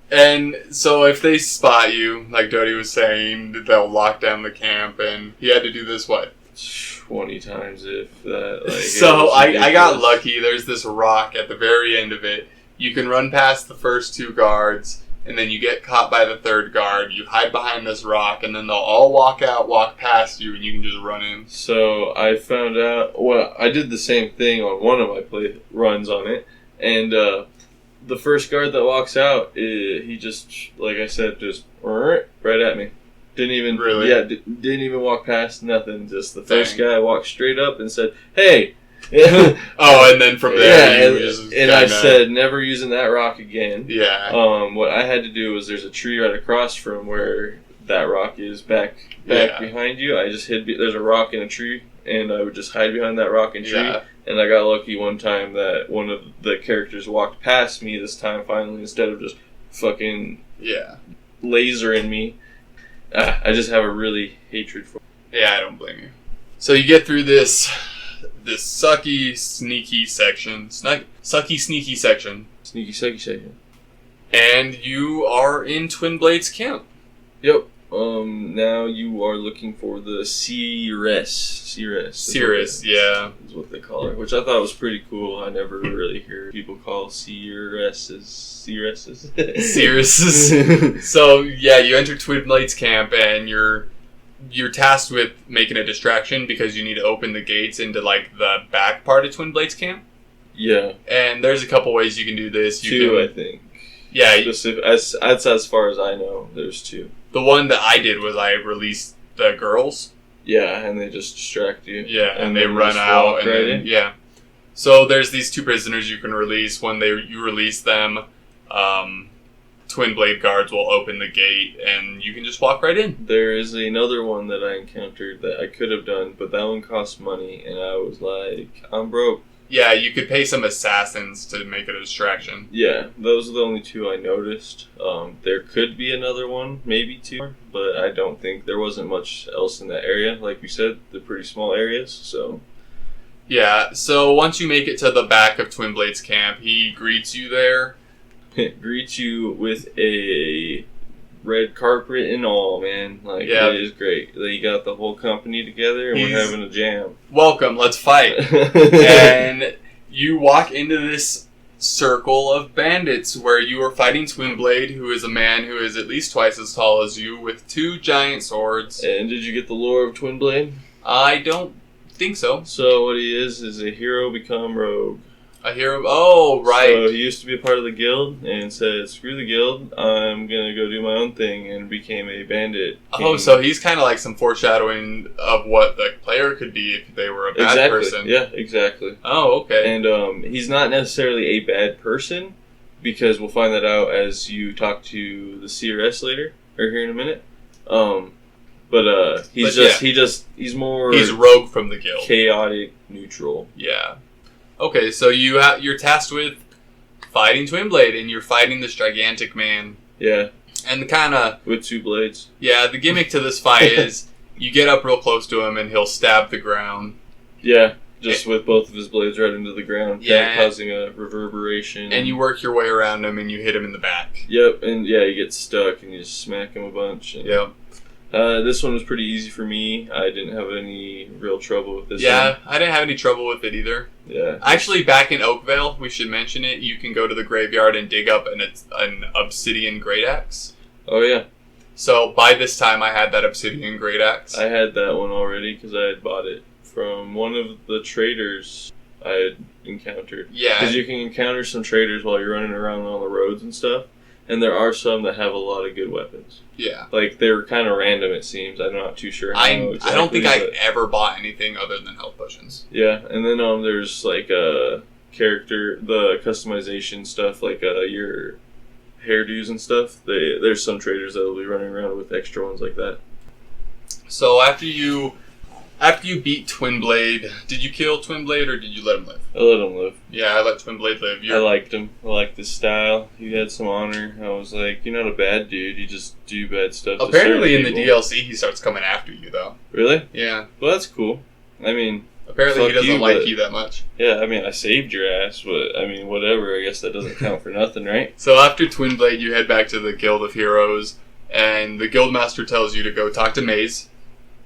And so if they spot you, like Doty was saying, they'll lock down the camp, and he had to do this, 20 times if that. Like, so I got lucky. There's this rock at the very end of it. You can run past the first 2 guards, and then you get caught by the 3rd guard. You hide behind this rock, and then they'll all walk past you, and you can just run in. So I found out, I did the same thing on one of my play runs on it, and the first guard that walks out, he just, like I said, just right at me. Didn't even really, didn't even walk past nothing. Just the first guy walked straight up and said, "Hey." Oh, and then from there, I said, "Never using that rock again." Yeah. What I had to do was there's a tree right across from where that rock is back behind you. I just hid. There's a rock in a tree, and I would just hide behind that rock and tree. Yeah. And I got lucky one time that one of the characters walked past me this time finally instead of just fucking lasering me. I just have a really hatred for it. Yeah, I don't blame you. So you get through this sucky, sneaky section. Sucky, sneaky section. Sneaky, sucky section. And you are in Twin Blade's camp. Yep. Now you are looking for the Cirrus. Cirrus, yeah. Is what they call it, which I thought was pretty cool. I never really hear people call Cirruses. So, yeah, you enter Twin Blade's camp, and you're tasked with making a distraction because you need to open the gates into, like, the back part of Twin Blade's camp. Yeah. And there's a couple ways you can do this. I think. Yeah. That's as far as I know, there's 2. The one that I did was I released the girls. Yeah, and they just distract you. Yeah, and they run out. And then, so there's these 2 prisoners you can release. When you release them, Twin Blade guards will open the gate, and you can just walk right in. There is another one that I encountered that I could have done, but that one cost money, and I was like, I'm broke. Yeah, you could pay some assassins to make it a distraction. Yeah, those are the only 2 I noticed. There could be another one, maybe 2, but I don't think there wasn't much else in that area. Like we said, they're pretty small areas, so... Yeah, so once you make it to the back of Twin Blade's camp, he greets you there. Greets you with a red carpet and all, man. Like, it is great. They got the whole company together, and we're having a jam. Welcome, let's fight. And you walk into this circle of bandits where you are fighting Twin Blade, who is a man who is at least twice as tall as you, with 2 giant swords. And did you get the lore of Twin Blade? I don't think so. So what he is a hero become rogue. A hero? Oh, right. So he used to be a part of the guild and said, screw the guild, I'm going to go do my own thing, and became a bandit. Oh, so he's kind of like some foreshadowing of what the player could be if they were a bad person. Yeah, exactly. Oh, okay. And he's not necessarily a bad person, because we'll find that out as you talk to the CRS later, or here in a minute. But he's more... He's rogue from the guild. Chaotic, neutral. Yeah. Okay, so you're tasked with fighting Twinblade, and you're fighting this gigantic man. Yeah. And the kind of... With 2 blades. Yeah, the gimmick to this fight is you get up real close to him, and he'll stab the ground. Yeah. Just with both of his blades right into the ground, kind of causing a reverberation. And you work your way around him, and you hit him in the back. Yep, and you get stuck, and you just smack him a bunch. Yep. This one was pretty easy for me. I didn't have any real trouble with this one. Yeah, I didn't have any trouble with it either. Yeah. Actually, back in Oakvale, we should mention it, you can go to the graveyard and dig up an obsidian great axe. Oh, yeah. So, by this time, I had that obsidian great axe. I had that one already, because I had bought it from one of the traders I had encountered. Yeah. Because you can encounter some traders while you're running around on the roads and stuff, and there are some that have a lot of good weapons. Yeah. Like, they're kind of random, it seems. I'm not too sure how exactly, I don't think I ever bought anything other than health potions. Yeah, and then there's, like, the customization stuff, like your hairdos and stuff. There's some traders that will be running around with extra ones like that. So, after you beat Twinblade, did you kill Twinblade or did you let him live? I let him live. Yeah, I let Twinblade live. I liked him. I liked his style. He had some honor. I was like, you're not a bad dude. You just do bad stuff. Apparently in the DLC he starts coming after you, though. Really? Yeah. Well, that's cool. I mean... Apparently he doesn't like you that much. Yeah, I mean, I saved your ass, but, I mean, whatever. I guess that doesn't count for nothing, right? So after Twinblade, you head back to the Guild of Heroes, and the Guildmaster tells you to go talk to Maze.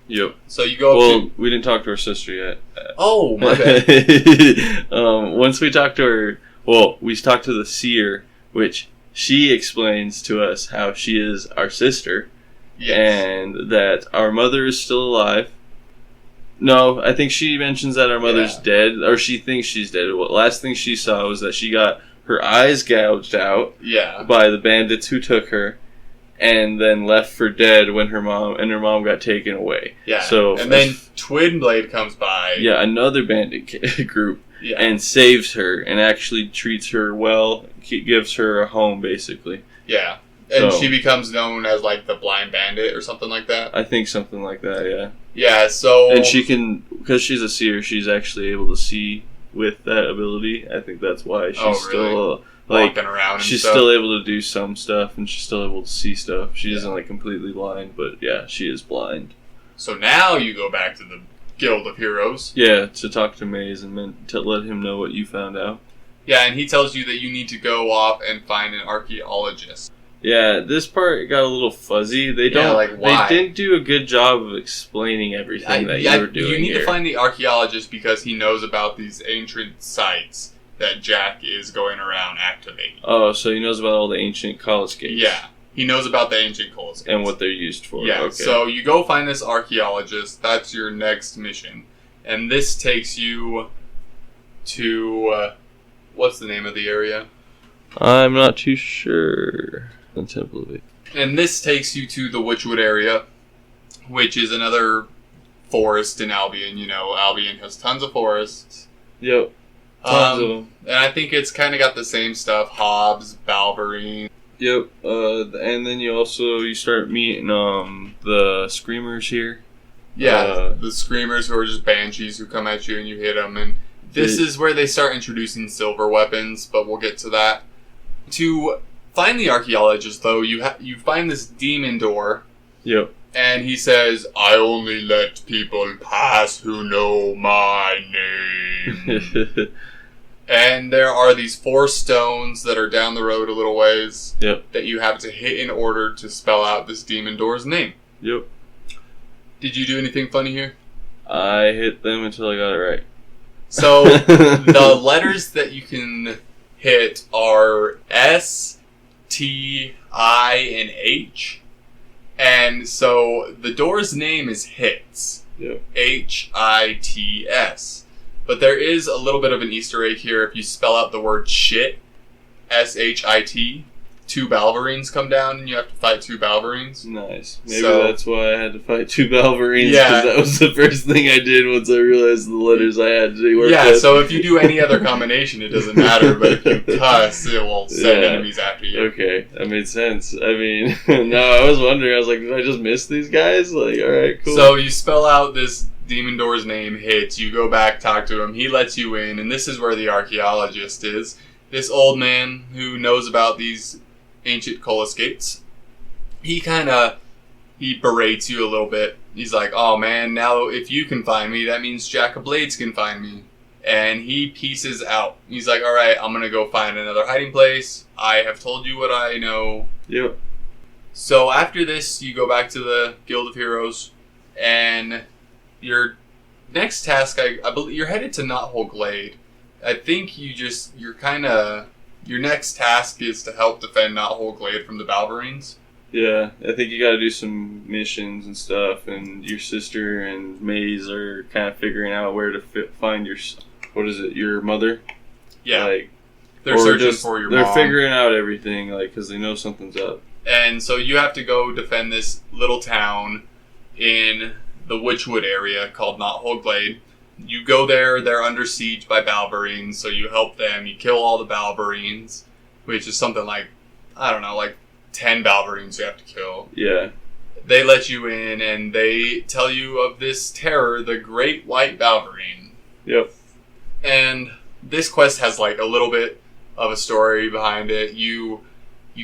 Yep. So you go up to... we didn't talk to her sister yet. Oh, my bad. Once we talked to her... Well, we talked to the seer, which she explains to us how she is our sister. Yes. And that our mother is still alive. No, I think she mentions that our mother's dead, or she thinks she's dead. Well, last thing she saw was that she got her eyes gouged out by the bandits who took her, and then left for dead when her mom got taken away. Yeah. So and then Twinblade comes by. Yeah, another bandit group, and saves her and actually treats her well, gives her a home basically. Yeah. And she becomes known as, like, the Blind Bandit or something like that? I think something like that, yeah. Yeah, so... And she can... Because she's a seer, she's actually able to see with that ability. I think that's why she's still... walking around and she's stuff. Still able to do some stuff, and she's still able to see stuff. She isn't, like, completely blind, but, yeah, she is blind. So now you go back to the Guild of Heroes. Yeah, to talk to Maze and to let him know what you found out. Yeah, and he tells you that you need to go off and find an archaeologist. Yeah, this part got a little fuzzy. They didn't do a good job of explaining everything that you were doing. You need to find the archaeologist because he knows about these ancient sites that Jack is going around activating. Oh, so he knows about all the ancient College gates. Yeah, he knows about the ancient College gates. And what they're used for. Yeah, okay. So you go find this archaeologist. That's your next mission. And this takes you to... what's the name of the area? I'm not too sure. The Temple of it. And this takes you to the Witchwood area, which is another forest in Albion. You know, Albion has tons of forests. Yep. Tons of them. And I think it's kind of got the same stuff. Hobbs, Balverine. Yep. And then you start meeting the Screamers here. Yeah, the Screamers who are just banshees who come at you and you hit them. And this is where they start introducing silver weapons, but we'll get to that. To find the archaeologist, though, you find this demon door. Yep. And he says, I only let people pass who know my name. And there are these 4 stones that are down the road a little ways that you have to hit in order to spell out this demon door's name. Yep. Did you do anything funny here? I hit them until I got it right. So, the letters that you can hit are S, T, I, and H. And so the door's name is Hits. Yep. Hits. But there is a little bit of an Easter egg here if you spell out the word shit, S-H-I-T, 2 Balverines come down, and you have to fight 2 Balverines. Nice. Maybe that's why I had to fight 2 Balverines, because that was the first thing I did once I realized the letters I had to work with. So if you do any other combination, it doesn't matter, but if you cuss, it will send enemies after you. Okay, that made sense. I mean, no, I was wondering, I was like, did I just miss these guys? Like, alright, cool. So you spell out this Demon Door's name, Hits, you go back, talk to him, he lets you in, and this is where the archaeologist is. This old man who knows about these ancient Kolis gates. He berates you a little bit. He's like, oh man, now if you can find me, that means Jack of Blades can find me. And he pieces out. He's like, alright, I'm gonna go find another hiding place. I have told you what I know. Yep. So after this, you go back to the Guild of Heroes, and your next task, I believe, you're headed to Knothole Glade. I think your next task is to help defend Knothole Glade from the Balverines. Yeah, I think you gotta do some missions and stuff, and your sister and Maze are kind of figuring out where to find your mother? Yeah. Like, they're searching for your mom. They're figuring out everything, like, because they know something's up. And so you have to go defend this little town in the Witchwood area called Knothole Glade. You go there, they're under siege by Balverines, so you help them, you kill all the Balverines, which is something like, I don't know, like 10 Balverines you have to kill. Yeah. They let you in, and they tell you of this terror, the Great White Balverine. Yep. And this quest has like a little bit of a story behind it. You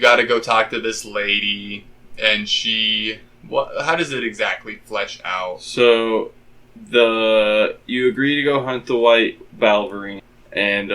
gotta go talk to this lady, and how does it exactly flesh out? So, you agree to go hunt the White Balverine, and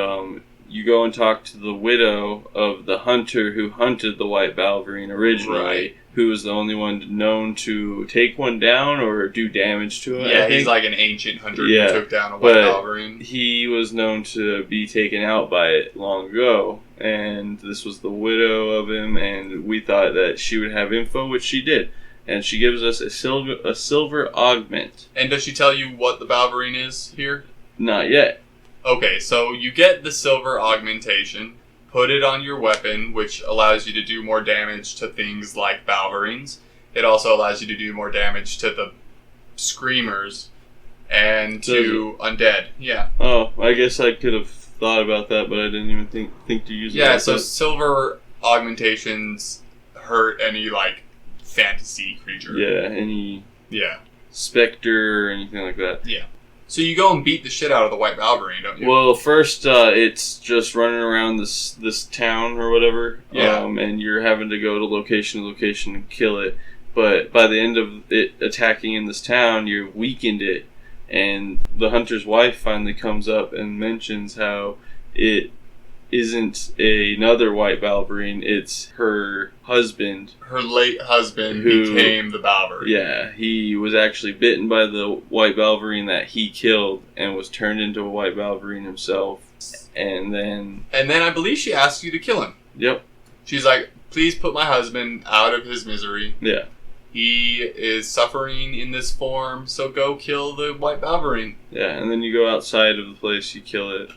you go and talk to the widow of the hunter who hunted the White Balverine originally, who was the only one known to take one down or do damage to it. Yeah, he's like an ancient hunter who took down a White Balverine. He was known to be taken out by it long ago, and this was the widow of him, and we thought that she would have info, which she did. And she gives us a silver augment. And does she tell you what the Balverine is here? Not yet. Okay, so you get the silver augmentation, put it on your weapon, which allows you to do more damage to things like Balverines. It also allows you to do more damage to the Screamers and to Undead. Yeah. Oh, I guess I could have thought about that, but I didn't even think to use it. Yeah, so silver augmentations hurt any, like, fantasy creature. Yeah, any Yeah. specter or anything like that. Yeah. So you go and beat the shit out of the White Balverine, don't you? Well, first it's just running around this town or whatever. Yeah. And you're having to go to location to location and kill it. But by the end of it attacking in this town, you've weakened it. And the hunter's wife finally comes up and mentions how it isn't another White Balverine, it's her husband. Her late husband became the Balverine. Yeah, he was actually bitten by the White Balverine that he killed and was turned into a White Balverine himself. And then I believe she asked you to kill him. Yep. She's like, please put my husband out of his misery. Yeah. He is suffering in this form, so go kill the White Balverine. Yeah, and then you go outside of the place, you kill it.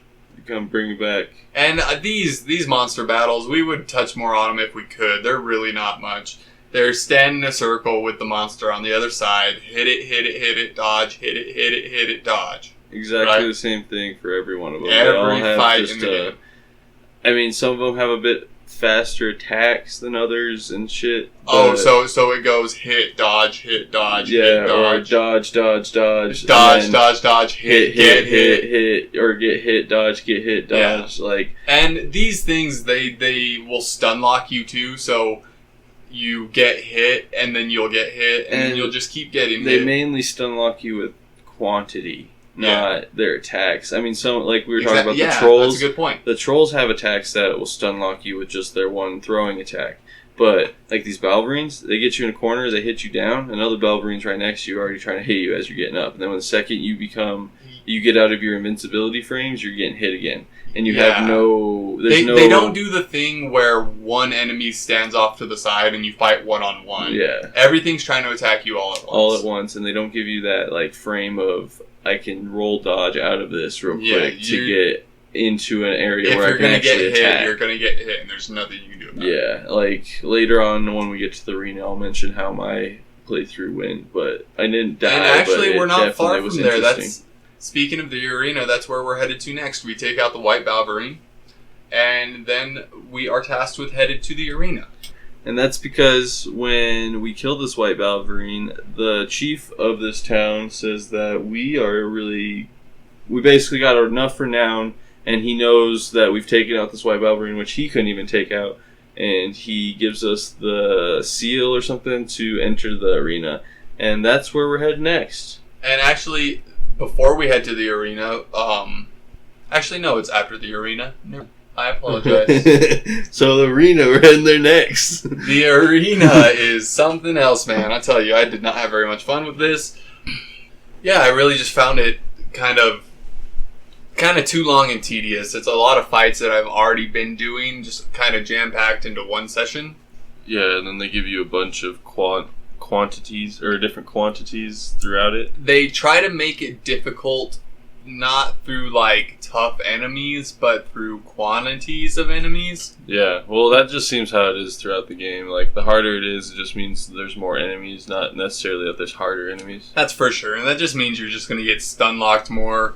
Come bring it back. And these monster battles, we would touch more on them if we could. They're really not much. They're stand in a circle with the monster on the other side. Hit it, dodge. Hit it, dodge. Exactly the same thing for every one of them. Every fight in the game. I mean, some of them have a bit faster attacks than others and shit. Oh, so it goes hit, dodge, hit, dodge, hit, dodge. Or dodge, dodge, dodge, hit, or get hit, dodge, get hit, dodge. Yeah. Like, and these things, they will stun lock you too, so you get hit, and then you'll get hit, and then you'll just keep getting hit. They mainly stun lock you with quantity, not their attacks. I mean, some, like we were talking about the trolls. That's a good point. The trolls have attacks that will stun lock you with just their one throwing attack. But, like these Balverines, they get you in a corner, they hit you down, another Balverine's right next to you already trying to hit you as you're getting up. And then when the second you get out of your invincibility frames, you're getting hit again. And you have they don't do the thing where one enemy stands off to the side and you fight one-on-one. Yeah. Everything's trying to attack you all at once. All at once, and they don't give you that, like, frame of, I can roll dodge out of this real quick to get into an area if where you're I can gonna get actually hit, attack. you're gonna get hit, and there's nothing you can do about it. Yeah, like later on when we get to the arena, I'll mention how my playthrough went, but I didn't die. And actually, but we're not far was from there. interesting. Speaking of the arena, that's where we're headed to next. We take out the White Balverine, and then we are tasked with headed to the arena. And that's because when we killed this White Balverine, the chief of this town says that we basically got enough renown, and he knows that we've taken out this White Balverine, which he couldn't even take out, and he gives us the seal or something to enter the arena. And that's where we're headed next. And actually, before we head to the arena, actually no, it's after the arena. No, I apologize. So the arena, we're heading there next. The arena is something else, man. I tell you, I did not have very much fun with this. Yeah, I really just found it kind of too long and tedious. It's a lot of fights that I've already been doing, just kind of jam-packed into one session. Yeah, and then they give you a bunch of quantities, or different quantities throughout it. They try to make it difficult, not through, like, tough enemies, but through quantities of enemies. Yeah, well, that just seems how it is throughout the game. Like, the harder it is, it just means there's more enemies, not necessarily that there's harder enemies. That's for sure, and that just means you're just going to get stun-locked more.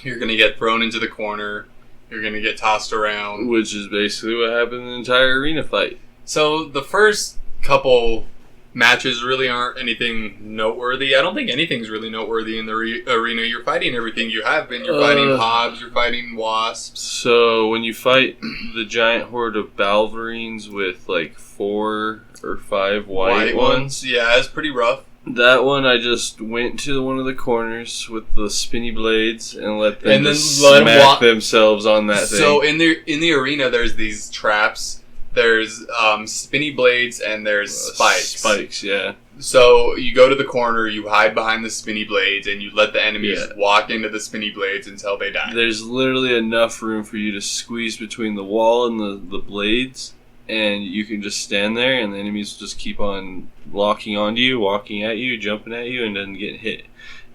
You're going to get thrown into the corner. You're going to get tossed around. Which is basically what happened in the entire arena fight. So the first couple matches really aren't anything noteworthy. I don't think anything's really noteworthy in the arena. You're fighting everything you have been. You're fighting Hobbs. You're fighting Wasps. So when you fight the giant horde of Balverines with like 4 or 5 white ones. Yeah, it's pretty rough. That one, I just went to one of the corners with the spinny blades and let them smack themselves on that thing. So in the arena, there's these traps. There's spinny blades and there's spikes. Spikes, yeah. So you go to the corner, you hide behind the spinny blades, and you let the enemies walk into the spinny blades until they die. There's literally enough room for you to squeeze between the wall and the blades, and you can just stand there, and the enemies just keep on locking onto you, walking at you, jumping at you, and then getting hit.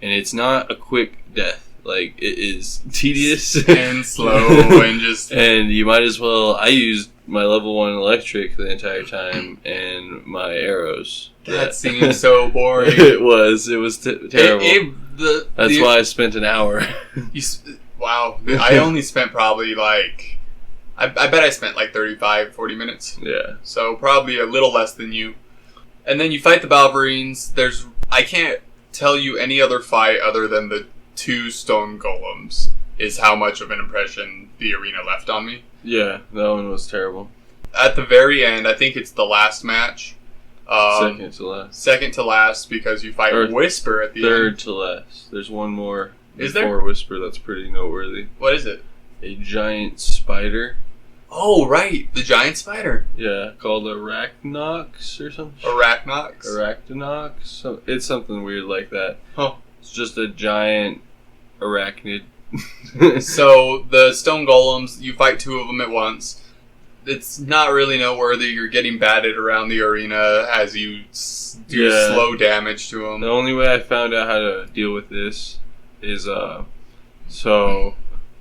And it's not a quick death. Like, it is tedious and slow and just... And you might as well... I used my level 1 electric the entire time and my arrows. That seems so boring. It was terrible. That's why I spent an hour. Wow. I only spent probably like... I bet I spent like 35, 40 minutes. Yeah. So probably a little less than you. And then you fight the Balverines. I can't tell you any other fight other than the 2 stone golems is how much of an impression the arena left on me. Yeah, that one was terrible. At the very end, I think it's the last match. Second to last. Second to last because you fight Whisper at the end. Third to last. There's one more before Whisper that's pretty noteworthy. What is it? A giant spider. Oh, right. The giant spider. Yeah, called Arachnox or something. Arachnox? So, it's something weird like that. Huh. It's just a giant arachnid. So, the stone golems, you fight 2 of them at once. It's not really noteworthy. You're getting batted around the arena as you do slow damage to them. The only way I found out how to deal with this is, so...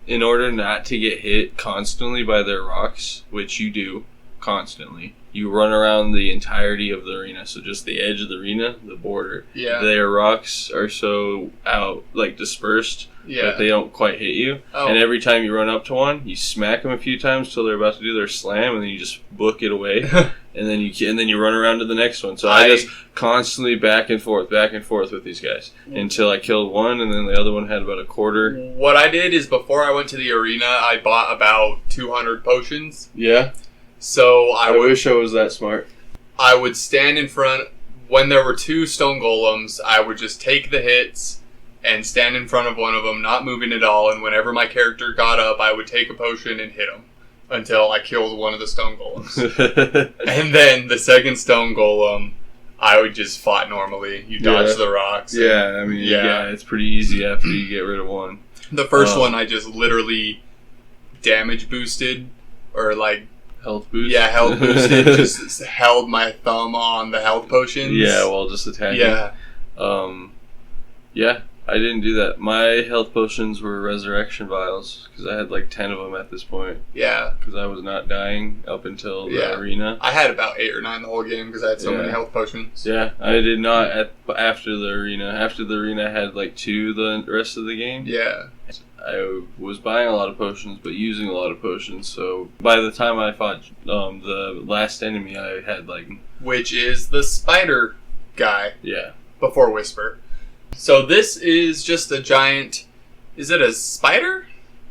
in order not to get hit constantly by their rocks, which you do constantly, you run around the entirety of the arena. So just the edge of the arena, the border. Yeah. Their rocks are so dispersed that they don't quite hit you. Oh. And every time you run up to one, you smack them a few times till they're about to do their slam, and then you just book it away. and then you run around to the next one. So I just constantly back and forth with these guys until I killed one, and then the other one had about a quarter. What I did is before I went to the arena, I bought about 200 potions. Yeah. So I wish I was that smart. I would stand in front. When there were 2 stone golems, I would just take the hits and stand in front of one of them, not moving at all. And whenever my character got up, I would take a potion and hit him until I killed one of the stone golems. And then the second stone golem, I would just fight normally. You dodge the rocks. Yeah, I mean, it's pretty easy after you get rid of one. The first one, I just literally damage boosted or like... health boost? Yeah, health boosted. Just held my thumb on the health potions. Yeah, while just attacking. Yeah. Yeah. I didn't do that. My health potions were resurrection vials because I had like 10 of them at this point. Yeah. Because I was not dying up until the arena. I had about 8 or 9 the whole game because I had so many health potions. Yeah, I did not after the arena. After the arena, I had like 2 the rest of the game. Yeah. I was buying a lot of potions, but using a lot of potions. So by the time I fought the last enemy, I had like... Which is the spider guy. Yeah. Before Whisper. So this is just a giant... Is it a spider?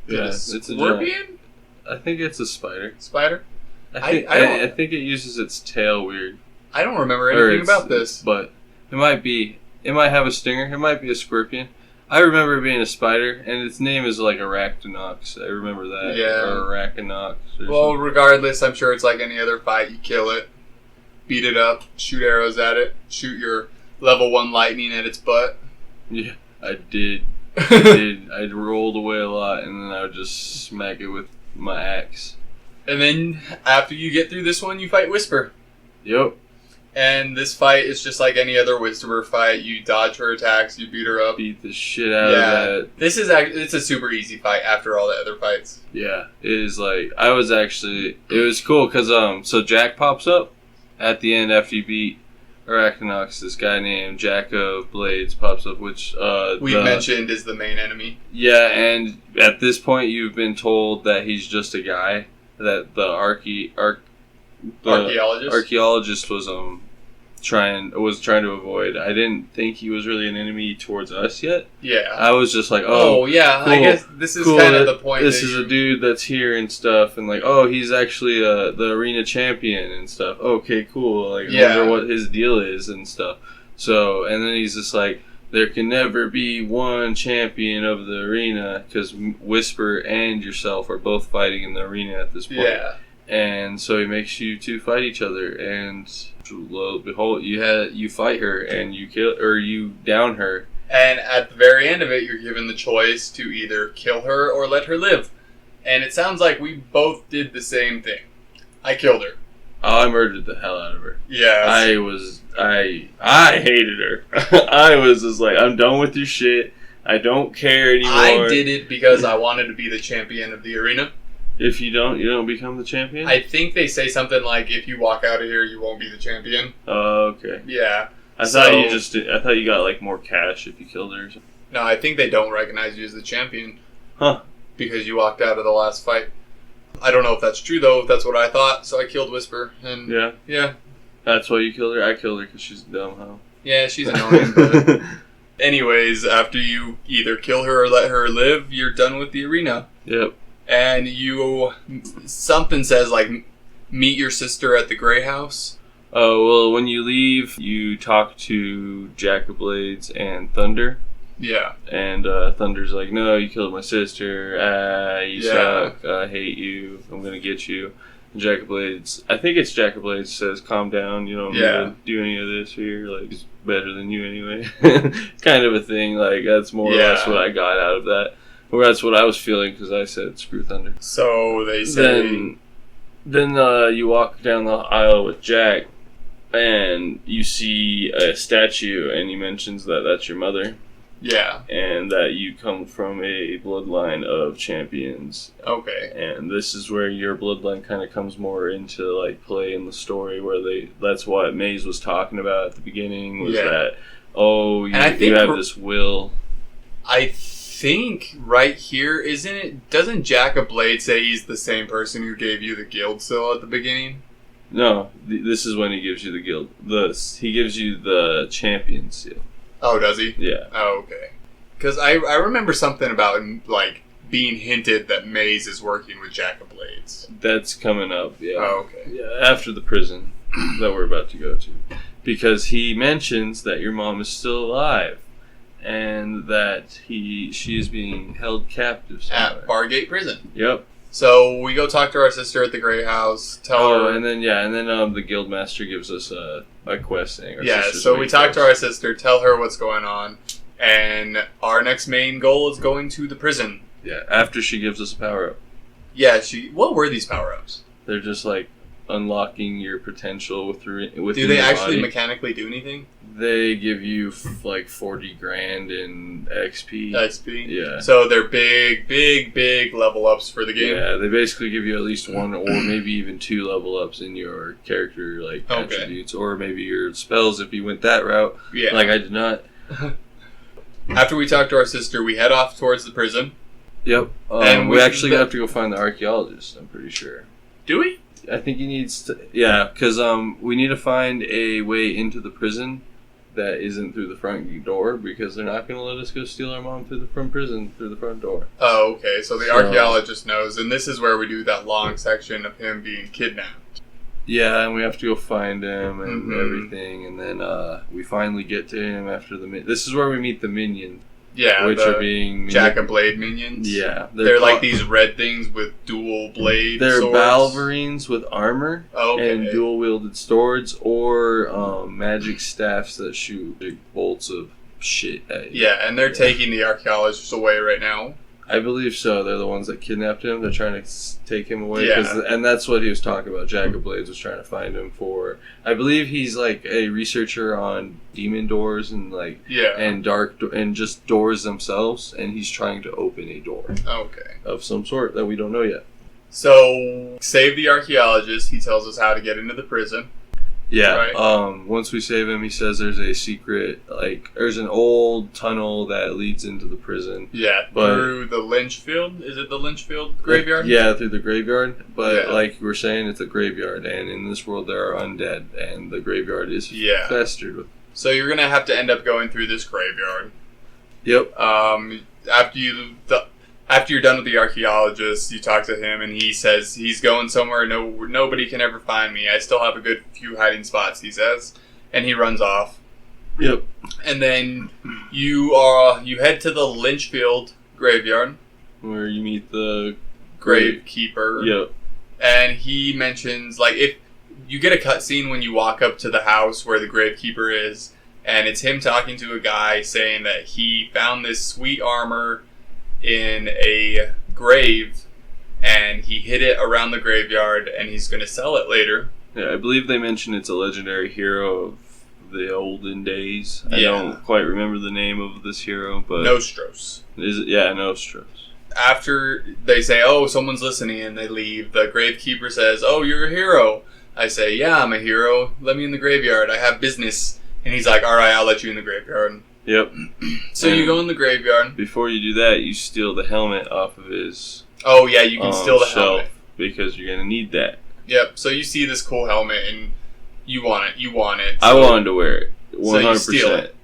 Yeah, it's a scorpion? I think it's a spider. Spider? I think it uses its tail weird. I don't remember anything about this. But it might be... It might have a stinger. It might be a scorpion. I remember it being a spider, and its name is like Arachnonox. I remember that. Yeah. Or Arachnonox. Well, regardless, I'm sure it's like any other fight. You kill it, beat it up, shoot arrows at it, shoot your level 1 lightning at its butt. Yeah, I did. I rolled away a lot, and then I would just smack it with my axe. And then, after you get through this one, you fight Whisper. Yep. And this fight is just like any other Whisper fight. You dodge her attacks, you beat her up. Beat the shit out of that. This is it's a super easy fight after all the other fights. Yeah, it is like, it was cool because, so Jack pops up at the end after you beat Arachnonox. This guy named Jack of Blades pops up, which, we've mentioned is the main enemy. Yeah, and at this point you've been told that he's just a guy, that the archaeologist was trying to avoid. I didn't think he was really an enemy towards us yet. Yeah. I was just like, yeah, cool, I guess this is kind of the point. This is a dude that's here and stuff, and like, he's actually the arena champion and stuff. Okay, cool. Like, I wonder what his deal is and stuff. So, and then he's just like, there can never be one champion of the arena because Whisper and yourself are both fighting in the arena at this point. Yeah. And so he makes you two fight each other, and lo and behold, you fight her and you down her. And at the very end of it, you're given the choice to either kill her or let her live. And it sounds like we both did the same thing. I killed her. Oh, I murdered the hell out of her. Yeah. I hated her. I was just like, I'm done with your shit. I don't care anymore. I did it because I wanted to be the champion of the arena. If you don't become the champion? I think they say something like, if you walk out of here, you won't be the champion. Oh, okay. Yeah. I thought you got like more cash if you killed her or something. No, I think they don't recognize you as the champion. Huh. Because you walked out of the last fight. I don't know if that's true, though. That's what I thought. So I killed Whisper. And yeah. That's why you killed her? I killed her because she's dumb, huh? Yeah, she's annoying, but... Anyways, after you either kill her or let her live, you're done with the arena. Yep. And something says, like, meet your sister at the Grey House. Oh, well, when you leave, you talk to Jack of Blades and Thunder. Yeah. And Thunder's like, no, you killed my sister. You suck. I hate you. I'm going to get you. And Jack of Blades, I think it's Jack of Blades, says, calm down. You don't need to do any of this here. Like, he's better than you anyway. Kind of a thing. Like, that's more or less what I got out of that. Well, that's what I was feeling because I said, screw Thunder. So they say... Then you walk down the aisle with Jack, and you see a statue, and he mentions that that's your mother. Yeah. And that you come from a bloodline of champions. Okay. And this is where your bloodline kind of comes more into like play in the story, where that's what Maze was talking about at the beginning, was that, you have this will. I think right here, doesn't Jack of Blades say he's the same person who gave you the guild seal at the beginning? No, this is when he gives you the guild. He gives you the champion seal. Oh, does he? Yeah. Oh, okay. Because I remember something about, like, being hinted that Maze is working with Jack of Blades. That's coming up, yeah. Oh, okay. Yeah, after the prison that we're about to go to. Because he mentions that your mom is still alive. And that she is being held captive somewhere. At Bargate Prison. Yep. So we go talk to our sister at the Grey House. Tell her. And then the guildmaster gives us a quest saying. So we talk to our sister, tell her what's going on, and our next main goal is going to the prison. Yeah. After she gives us a power up. Yeah. What were these power ups? They're just like unlocking your potential within Do they your actually body. mechanically do anything? They give you like 40 grand in XP. XP? Yeah. So they're big level ups for the game? Yeah, they basically give you at least one or maybe even 2 level ups in your character attributes, or maybe your spells if you went that route. Yeah. Like I did not. After we talk to our sister, we head off towards the prison. Yep. And we actually have to go find the archaeologist, I'm pretty sure. Do we? I think he needs to... Yeah, because we need to find a way into the prison that isn't through the front door, because they're not going to let us go steal our mom through the front door. Oh, okay. So the archaeologist knows, and this is where we do that long section of him being kidnapped. Yeah, and we have to go find him and everything, and then we finally get to him after the... This is where we meet the minions. Yeah, which are being... Jack and Blade minions. Yeah. They're like these red things with dual blade They're swords. Balverines with armor and dual-wielded swords, or magic staffs that shoot big bolts of shit at you. Yeah, and they're taking the archaeologist away right now. I believe so. They're the ones that kidnapped him. They're trying to take him away. Yeah. And that's what he was talking about. Jack of Blades was trying to find him for... I believe he's like a researcher on demon doors and and and just doors themselves. And he's trying to open a door. Okay. Of some sort that we don't know yet. So, save the archaeologist. He tells us how to get into the prison. Yeah. Right. Once we save him, he says there's a secret, there's an old tunnel that leads into the prison. Yeah, through the Lynchfield. Is it the Lynchfield graveyard? Yeah, through the graveyard. But like we were saying, it's a graveyard, and in this world there are undead, and the graveyard is festered with. So you're gonna have to end up going through this graveyard. Yep. After you're done with the archaeologist, you talk to him, and he says he's going somewhere nobody can ever find me. I still have a good few hiding spots, he says. And he runs off. Yep. And then you head to the Lynchfield graveyard. Where you meet the gravekeeper. Yep. And he mentions, if you get a cutscene when you walk up to the house where the gravekeeper is, and it's him talking to a guy saying that he found this sweet armor in a grave, and he hid it around the graveyard, and he's going to sell it later. Yeah, I believe they mentioned it's a legendary hero of the olden days. I don't quite remember the name of this hero, but... Nostros. Is it? Yeah, Nostros. After they say, oh, someone's listening, and they leave, the gravekeeper says, oh, you're a hero. I say, yeah, I'm a hero. Let me in the graveyard. I have business. And he's like, all right, I'll let you in the graveyard. Yep. So you go in the graveyard. Before you do that, you steal the helmet off of his... Oh, yeah, you can steal the shelf, helmet. because you're going to need that. Yep, so you see this cool helmet, and you want it. I wanted to wear it. 100%. So you steal it.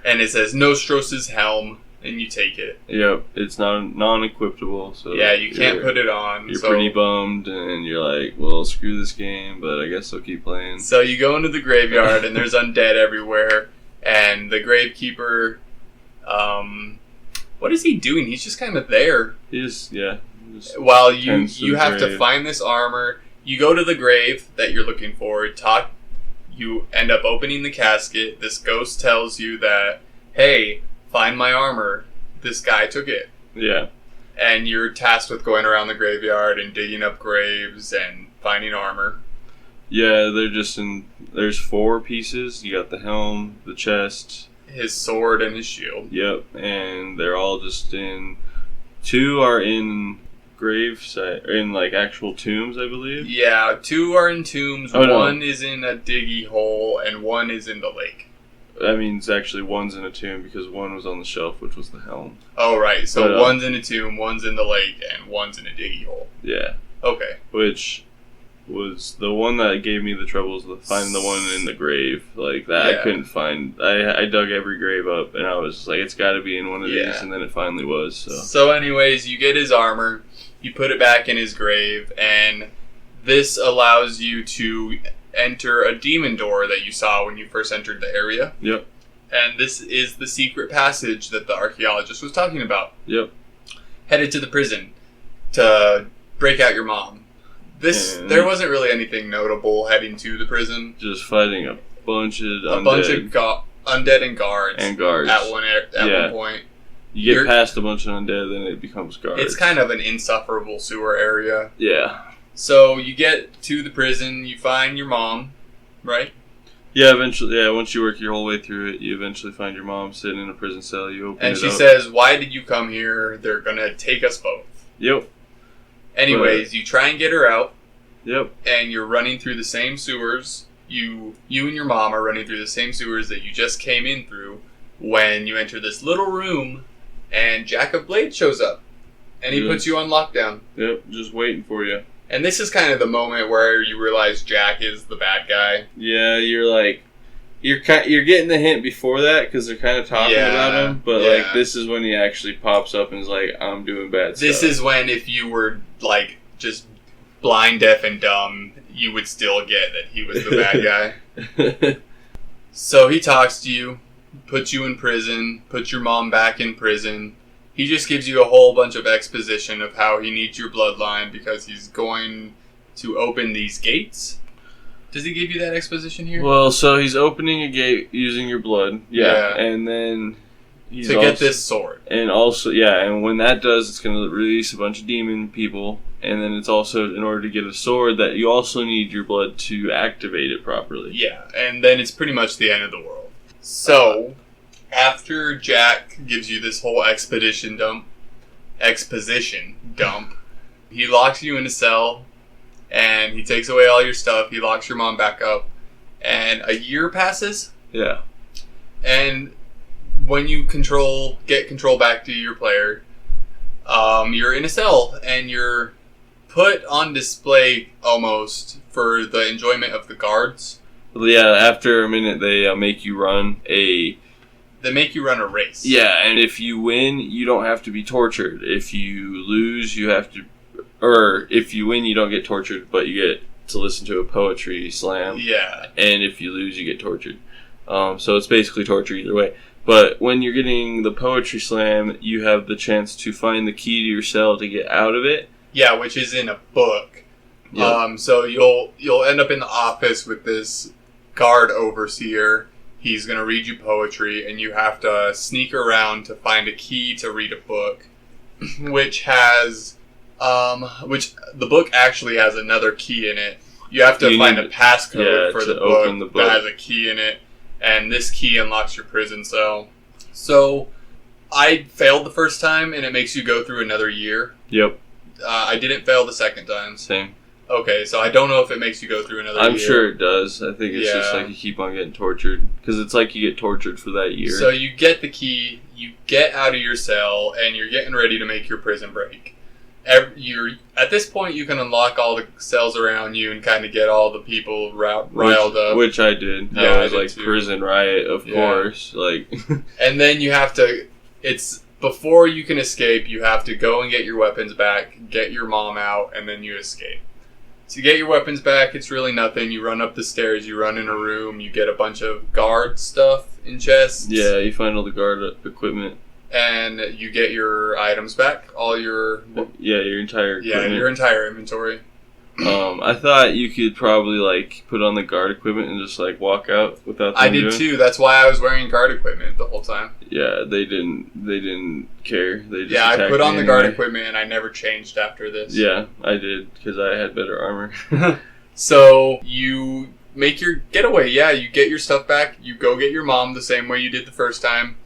And it says Nostros' helm, and you take it. Yep, it's non-equipable, so... Yeah, you can't put it on. You're pretty bummed, and you're like, well, screw this game, but I guess I'll keep playing. So you go into the graveyard, and there's undead everywhere, and the gravekeeper, what is he doing? He's just kind of there. While you have to find this armor, you go to the grave that you're looking for, you end up opening the casket, this ghost tells you that, hey, find my armor, this guy took it. Yeah. And you're tasked with going around the graveyard and digging up graves and finding armor. Yeah, there's 4 pieces. You got the helm, the chest, his sword, and his shield. Yep, and they're all just 2 are in actual tombs, I believe. Yeah, 2 are in tombs. One is in a diggy hole, and 1 is in the lake. That means actually 1's in a tomb because 1 was on the shelf, which was the helm. Oh, right. So 1's in a tomb, 1's in the lake, and 1's in a diggy hole. Yeah. Okay. Which was the one that gave me the troubles with finding the one in the grave. I couldn't find. I dug every grave up, and I was just like, it's got to be in one of these, and then it finally was. So anyways, you get his armor, you put it back in his grave, and this allows you to enter a demon door that you saw when you first entered the area. Yep. And this is the secret passage that the archaeologist was talking about. Yep. Headed to the prison to break out your mom. There wasn't really anything notable heading to the prison. Just fighting a bunch of undead and guards. At one point. You get past a bunch of undead, then it becomes guards. It's kind of an insufferable sewer area. Yeah. So you get to the prison, you find your mom, right? Yeah, eventually. Yeah, once you work your whole way through it, you eventually find your mom sitting in a prison cell. You open it up. And she says, "Why did you come here? They're gonna take us both." Yep. Anyways, you try and get her out. Yep. And you're running through the same sewers. You and your mom are running through the same sewers that you just came in through when you enter this little room and Jack of Blades shows up. And he puts you on lockdown. Yep, just waiting for you. And this is kind of the moment where you realize Jack is the bad guy. Yeah, you're like, you're getting the hint before that because they're kind of talking about him, but like this is when he actually pops up and is like, "I'm doing bad stuff." This is when if you were like just blind, deaf, and dumb, you would still get that he was the bad guy. So he talks to you, puts you in prison, puts your mom back in prison. He just gives you a whole bunch of exposition of how he needs your bloodline because he's going to open these gates. Does he give you that exposition here? Well, so he's opening a gate using your blood. Yeah. And then he's to get this sword. And also, and when that does, it's going to release a bunch of demon people. And then it's also, in order to get a sword, that you also need your blood to activate it properly. Yeah, and then it's pretty much the end of the world. So, after Jack gives you this whole exposition dump, he locks you in a cell, and he takes away all your stuff, he locks your mom back up, and a year passes? Yeah. And when you get control back to your player, you're in a cell, and you're put on display almost for the enjoyment of the guards. Yeah, after a minute they make you run a... They make you run a race. Yeah, and if you win, you don't have to be tortured. If you lose, you have to... Or if you win, you don't get tortured, but you get to listen to a poetry slam. Yeah. And if you lose, you get tortured. So it's basically torture either way. But when you're getting the poetry slam, you have the chance to find the key to your cell to get out of it. Yeah, which is in a book. Yep. So you'll end up in the office with this guard overseer. He's going to read you poetry, and you have to sneak around to find a key to read a book, which the book actually has another key in it. You have to find a passcode for the book that has a key in it, and this key unlocks your prison cell. So I failed the first time, and it makes you go through another year. Yep. I didn't fail the second time. Same. Okay, so I don't know if it makes you go through another year. I'm sure it does. I think it's just like you keep on getting tortured. Because it's like you get tortured for that year. So you get the key, you get out of your cell, and you're getting ready to make your prison break. At this point, you can unlock all the cells around you and kind of get all the people riled up. Which I did. Yeah, I was did like, too. prison riot, of course. Like, and then you have to... Before you can escape, you have to go and get your weapons back, get your mom out, and then you escape. To get your weapons back, it's really nothing. You run up the stairs, you run in a room, you get a bunch of guard stuff in chests. Yeah, you find all the guard equipment. And you get your items back, all your... Yeah, your entire equipment. Yeah, your entire inventory. I thought you could probably, like, put on the guard equipment and just, like, walk out without them I did, too. That's why I was wearing guard equipment the whole time. Yeah, they didn't care. They just I put on the guard equipment and I never changed after this. Yeah, I did, because I had better armor. So, you make your getaway. Yeah, you get your stuff back. You go get your mom the same way you did the first time.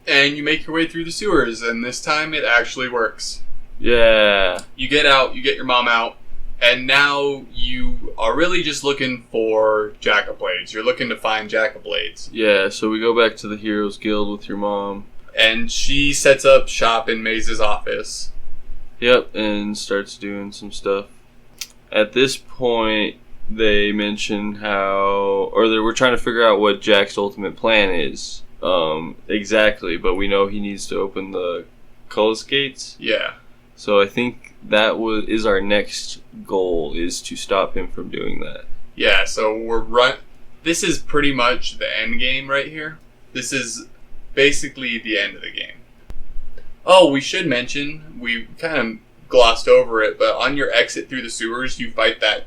And you make your way through the sewers. And this time, it actually works. Yeah. You get out. You get your mom out. And now you are really just looking for Jack of Blades. You're looking to find Jack of Blades. Yeah, so we go back to the Heroes Guild with your mom. And she sets up shop in Maze's office. Yep, and starts doing some stuff. At this point, they mention we're trying to figure out what Jack's ultimate plan is. Exactly, but we know he needs to open the Cullis gates. Yeah. So I think that is our next goal, is to stop him from doing that. Yeah, so this is pretty much the end game right here. This is basically the end of the game. Oh, we should mention, we kind of glossed over it, but on your exit through the sewers, you fight that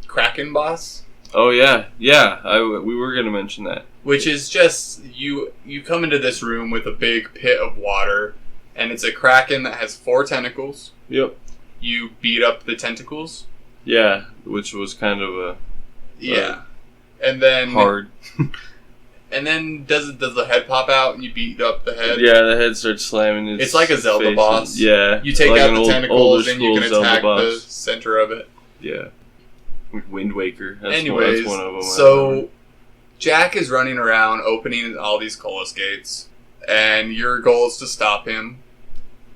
Kraken boss. Oh yeah, we were going to mention that. Which is just, you come into this room with a big pit of water, and it's a Kraken that has 4 tentacles. Yep. You beat up the tentacles, Yeah, which was kind of and then hard. And then does the head pop out and you beat up the head? Yeah, the head starts slamming. It's like a Zelda face boss. Yeah, you take like out the tentacles and you can attack the boss. center of it. Yeah, Wind Waker. That's Anyways, one of them. So Jack is running around opening all these Colossus gates, and your goal is to stop him.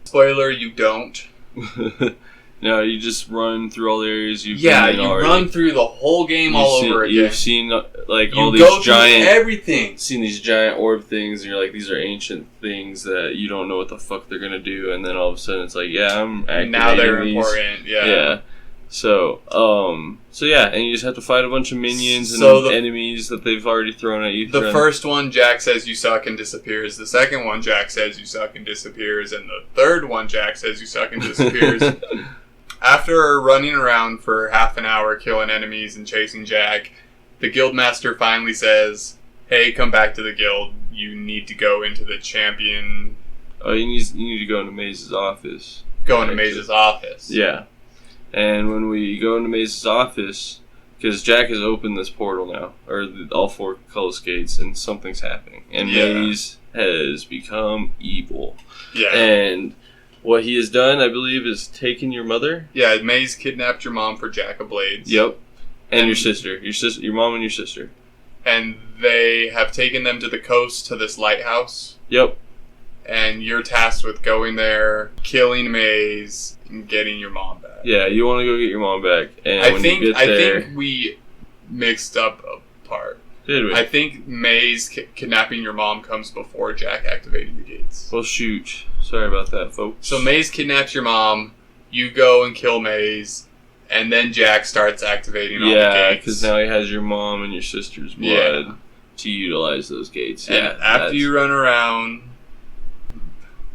Spoiler: you don't. No, you just run through all the areas you've you been in already. run through the whole game over again. You've seen like you all go these giant everything. Seen these giant orb things, and you're like, these are ancient things that you don't know what the fuck they're gonna do, and then all of a sudden it's like, yeah, I'm activating now they're these. important. Yeah. So yeah, and you just have to fight a bunch of minions and enemies that they've already thrown at you. The first one, Jack says you suck and disappears. The second one, Jack says you suck and disappears. And the third one, Jack says you suck and disappears. After running around for half an hour killing enemies and chasing Jack, the guildmaster finally says, hey, come back to the guild. You need to go into the champion... Oh, you need to go into Maze's office. Go into Maze's office. Yeah. And when we go into Maze's office, because Jack has opened this portal now, or all 4 Colossus gates, and something's happening. And Maze has become evil. Yeah. And what he has done, I believe, is taken your mother. Yeah, Maze kidnapped your mom for Jack of Blades. Yep. And your sister. Your mom and your sister. And they have taken them to the coast, to this lighthouse. Yep. And you're tasked with going there, killing Maze, and getting your mom back. Yeah, you want to go get your mom back. And I think we mixed up a part. Did we? I think Maze kidnapping your mom comes before Jack activating the gates. Well, shoot. Sorry about that, folks. So Maze kidnaps your mom, you go and kill Maze, and then Jack starts activating all the gates. Yeah, because now he has your mom and your sister's blood to utilize those gates. And after you run around...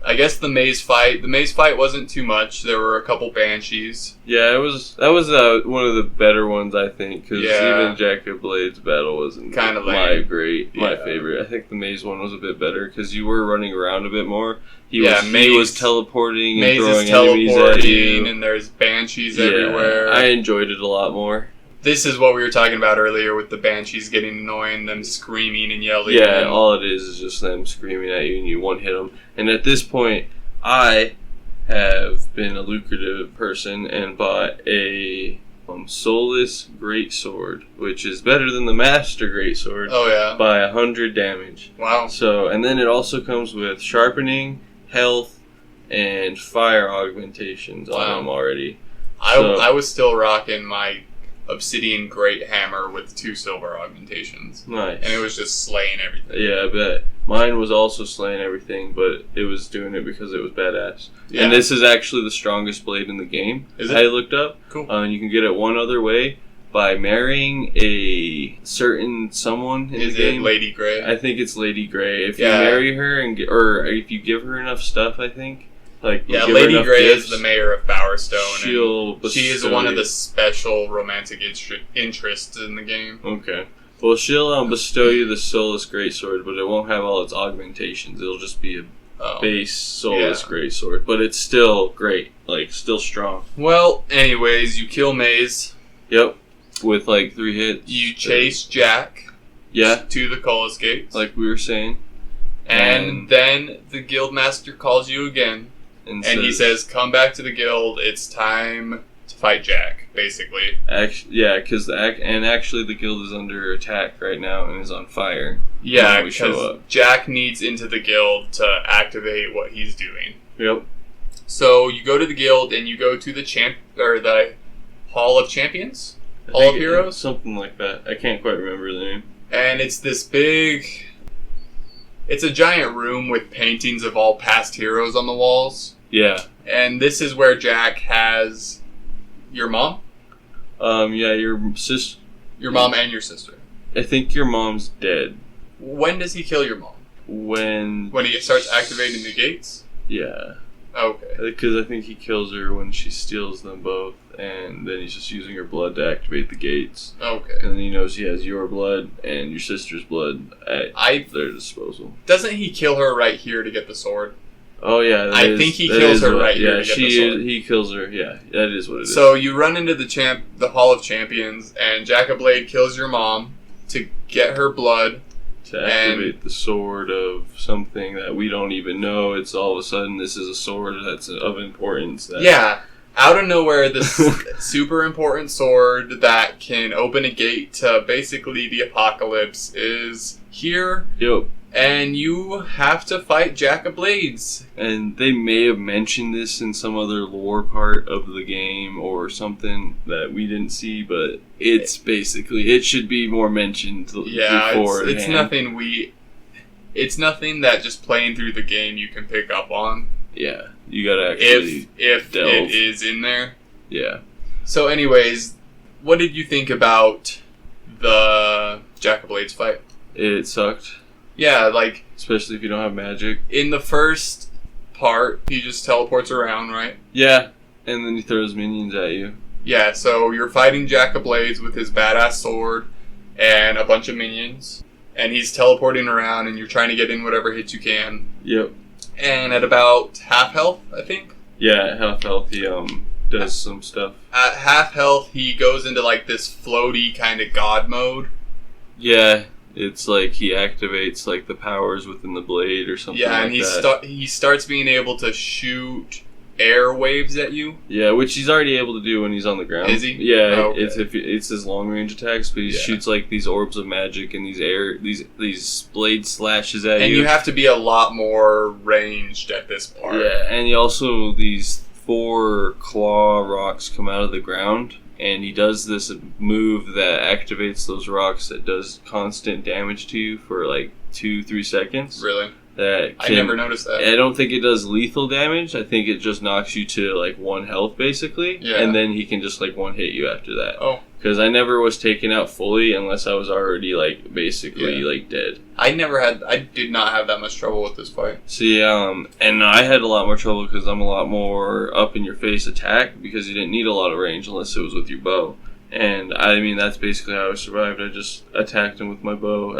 I guess the maze fight wasn't too much. There were a couple banshees. Yeah, that was one of the better ones, I think, because even Jack of Blades battle wasn't kind of my favorite. I think the maze one was a bit better because you were running around a bit more. He was teleporting and throwing enemies at you, and there's banshees everywhere. I enjoyed it a lot more. This is what we were talking about earlier with the banshees getting annoying, them screaming and yelling. Yeah, all it is just them screaming at you and you one-hit them. And at this point, I have been a lucrative person and bought a soulless greatsword, which is better than the master greatsword by 100 damage. Wow. So, and then it also comes with sharpening, health, and fire augmentations on them already. I was still rocking my obsidian great hammer with 2 silver augmentations. Nice. And it was just slaying everything. Yeah, I bet. Mine was also slaying everything, but it was doing it because it was badass. Yeah. And this is actually the strongest blade in the game. Is it? I looked up. Cool. You can get it one other way, by marrying a certain someone in the game. Is it Lady Grey? I think it's Lady Grey. If you marry her or if you give her enough stuff, I think. Lady Grey is the mayor of Bowerstone. She is one of the special romantic interests in the game. Okay. Well, she'll bestow you the Soulless Greatsword, but it won't have all its augmentations. It'll just be a base Soulless Greatsword. But it's still great. Still strong. Well, anyways, you kill Maze. Yep. With 3 hits. You chase Jack. Yeah. To the Colossus Gates. Like we were saying. And then the Guildmaster calls you again. And he says, come back to the guild. It's time to fight Jack, basically. Because actually the guild is under attack right now and is on fire. Yeah, because Jack needs into the guild to activate what he's doing. Yep. So you go to the guild and you go to the Hall of Champions? Hall of Heroes? Something like that. I can't quite remember the name. And it's this big... It's a giant room with paintings of all past heroes on the walls. Yeah. And this is where Jack has your mom? Your sister. Your mom and your sister. I think your mom's dead. When does he kill your mom? When he starts activating the gates? Yeah. Okay. Because I think he kills her when she steals them both, and then he's just using her blood to activate the gates. Okay. And then he knows he has your blood and your sister's blood at their disposal. Doesn't he kill her right here to get the sword? Oh yeah, I think he kills her right here. Yeah, he kills her. Yeah, that is what it is. So you run into the Hall of Champions, and Jack-a-Blade kills your mom to get her blood. To activate the sword of something that we don't even know. It's all of a sudden this is a sword that's of importance. Yeah, out of nowhere, this super important sword that can open a gate to basically the apocalypse is here. Yep. And you have to fight Jack-a-Blades. And they may have mentioned this in some other lore part of the game or something that we didn't see, but it's basically, it should be more mentioned before. It's nothing it's nothing that just playing through the game you can pick up on. Yeah, you gotta actually if delve. It is in there. Yeah. So anyways, what did you think about the Jack-a-Blades fight? It sucked. Yeah, like... Especially if you don't have magic. In the first part, he just teleports around, right? Yeah, and then he throws minions at you. Yeah, so you're fighting Jack-a-Blades with his badass sword and a bunch of minions. And he's teleporting around, and you're trying to get in whatever hits you can. Yep. And at about half health, I think? Yeah, at half health, he does some stuff. At half health, he goes into like this floaty kind of god mode. Yeah. It's like he activates like the powers within the blade or something. Yeah, and he starts being able to shoot air waves at you. Yeah, which he's already able to do when he's on the ground. Is he? Yeah, oh, okay. It's his long range attacks, but he shoots like these orbs of magic and these blade slashes at you. And you have to be a lot more ranged at this part. Yeah, and he also these 4 claw rocks come out of the ground. And he does this move that activates those rocks that does constant damage to you for like 2-3 seconds. Really? I never noticed that. I don't think it does lethal damage. I think it just knocks you to like 1 health basically. Yeah. And then he can just like one hit you after that. Oh. Because I never was taken out fully unless I was already like basically like dead. I did not have that much trouble with this fight. See, and I had a lot more trouble because I'm a lot more up in your face attack because you didn't need a lot of range unless it was with your bow. And I mean, that's basically how I survived. I just attacked him with my bow.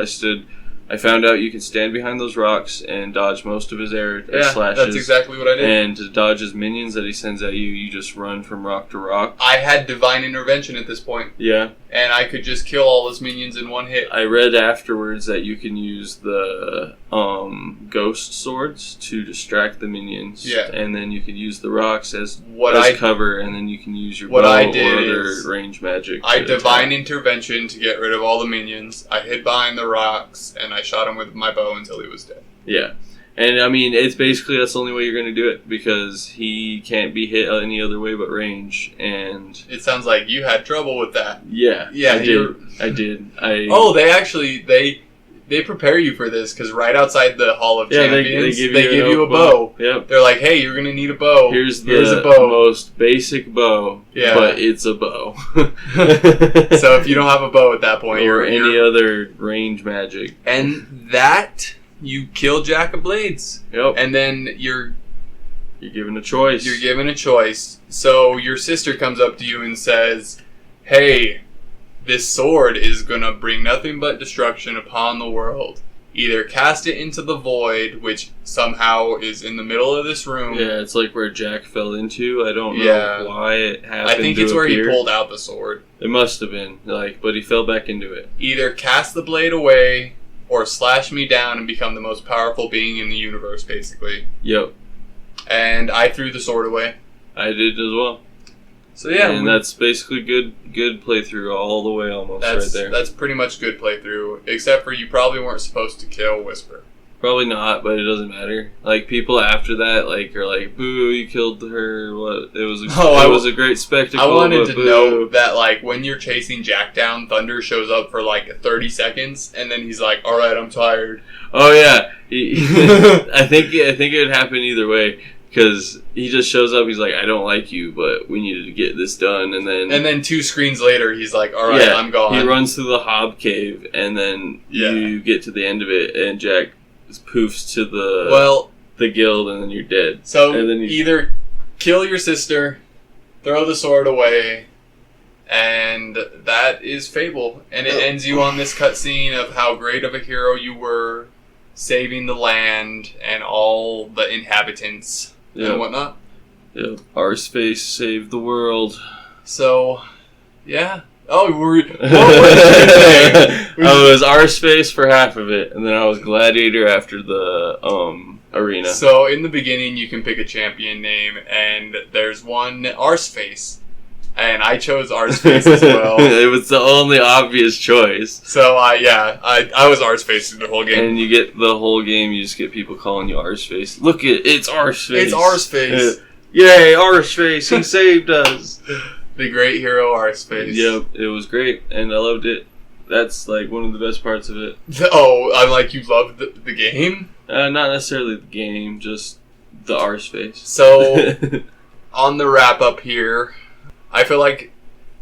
I found out you can stand behind those rocks and dodge most of his air slashes. That's exactly what I did. And to dodge his minions that he sends at you, you just run from rock to rock. I had divine intervention at this point. Yeah. And I could just kill all his minions in one hit. I read afterwards that you can use the ghost swords to distract the minions. Yeah. And then you can use the rocks as cover, and then you can use your bow or other range magic. I divine intervention to get rid of all the minions. I hid behind the rocks, and I shot him with my bow until he was dead. Yeah. And I mean, it's basically that's the only way you're going to do it because he can't be hit any other way but range. And it sounds like you had trouble with that. Yeah, yeah, I did. They actually they prepare you for this because right outside the Hall of Champions, they give you a bow. Yep. They're like, hey, you're going to need a bow. Here's a bow. Most basic bow. Yeah. But it's a bow. So if you don't have a bow at that point, or any other range magic, and that. You kill Jack-a-Blades. Yep. And then you're given a choice. You're given a choice. So your sister comes up to you and says, hey, this sword is going to bring nothing but destruction upon the world. Either cast it into the void, which somehow is in the middle of this room. Yeah, it's like where Jack fell into. I don't know why it happened. I think it's where he pulled out the sword. It must have been, but he fell back into it. Either cast the blade away, or slash me down and become the most powerful being in the universe, basically. Yep. And I threw the sword away. I did as well. So yeah. And that's basically good playthrough all the way almost right there. That's pretty much good playthrough, except for you probably weren't supposed to kill Whisper. Probably not, but it doesn't matter. Like, people after that, are like, boo, you killed her. What? It was a great spectacle. I wanted to know that, when you're chasing Jack down, Thunder shows up for, 30 seconds, and then he's like, alright, I'm tired. Oh, yeah. I think it would happen either way, because he just shows up, he's like, I don't like you, but we needed to get this done, and then 2 screens later, he's like, alright, I'm gone. He runs through the Hob Cave, and then you get to the end of it, and Jack poofs to the guild, and then you're dead. So and then either kill your sister, throw the sword away, and that is Fable. And it ends you on this cutscene of how great of a hero you were, saving the land and all the inhabitants and whatnot. Yeah, our space saved the world. So, yeah. Oh, what were you saying? I was our space for half of it, and then I was gladiator after the arena. So in the beginning, you can pick a champion name, and there's one Arseface, and I chose Arseface as well. It was the only obvious choice. So I was Arseface the whole game. And you get the whole game, you just get people calling you Arseface. Look it's Arseface. It's Arseface. Yay, Arseface! He saved us. The great hero Arseface. Yep, it was great, and I loved it. That's like one of the best parts of it. Oh, I'm like, you loved the game? Not necessarily the game, just the Arseface. So, on the wrap up here, I feel like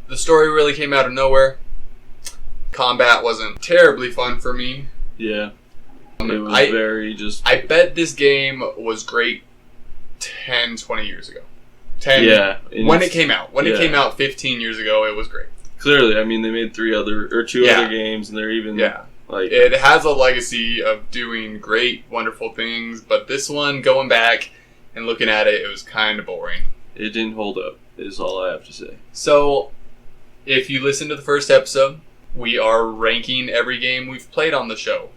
the story really came out of nowhere. Combat wasn't terribly fun for me. Yeah. It was very just... I bet this game was great 10, 20 years ago. 10, yeah. When it came out. When it came out 15 years ago, it was great. Clearly, I mean, they made two other games, and they're even... Yeah. Like, it has a legacy of doing great, wonderful things, but this one, going back and looking at it, it was kind of boring. It didn't hold up, is all I have to say. So, if you listen to the first episode, we are ranking every game we've played on the show.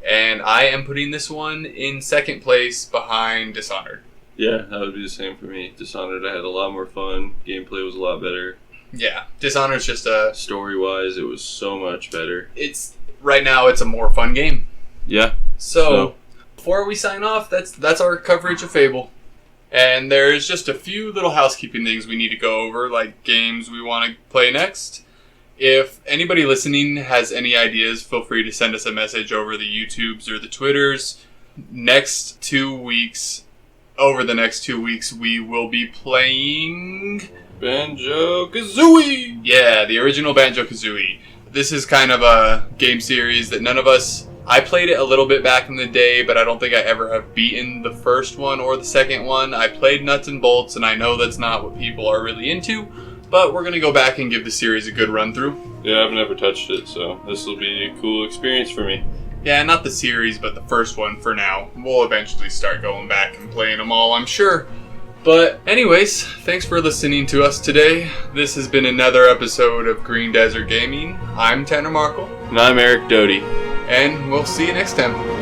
And I am putting this one in second place behind Dishonored. Yeah, that would be the same for me. Dishonored, I had a lot more fun. Gameplay was a lot better. Yeah, Dishonored's just a... Story-wise, it was so much better. Right now, it's a more fun game. Yeah. So, before we sign off, that's our coverage of Fable. And there's just a few little housekeeping things we need to go over, like games we want to play next. If anybody listening has any ideas, feel free to send us a message over the YouTubes or the Twitters. Over the next 2 weeks, we will be playing... Banjo-Kazooie! Yeah, the original Banjo-Kazooie. This is kind of a game series that none of us... I played it a little bit back in the day, but I don't think I ever have beaten the first one or the second one. I played Nuts and Bolts, and I know that's not what people are really into, but we're going to go back and give the series a good run-through. Yeah, I've never touched it, so this will be a cool experience for me. Yeah, not the series, but the first one for now. We'll eventually start going back and playing them all, I'm sure. But anyways, thanks for listening to us today. This has been another episode of Green Desert Gaming. I'm Tanner Markle. And I'm Erek Doty. And we'll see you next time.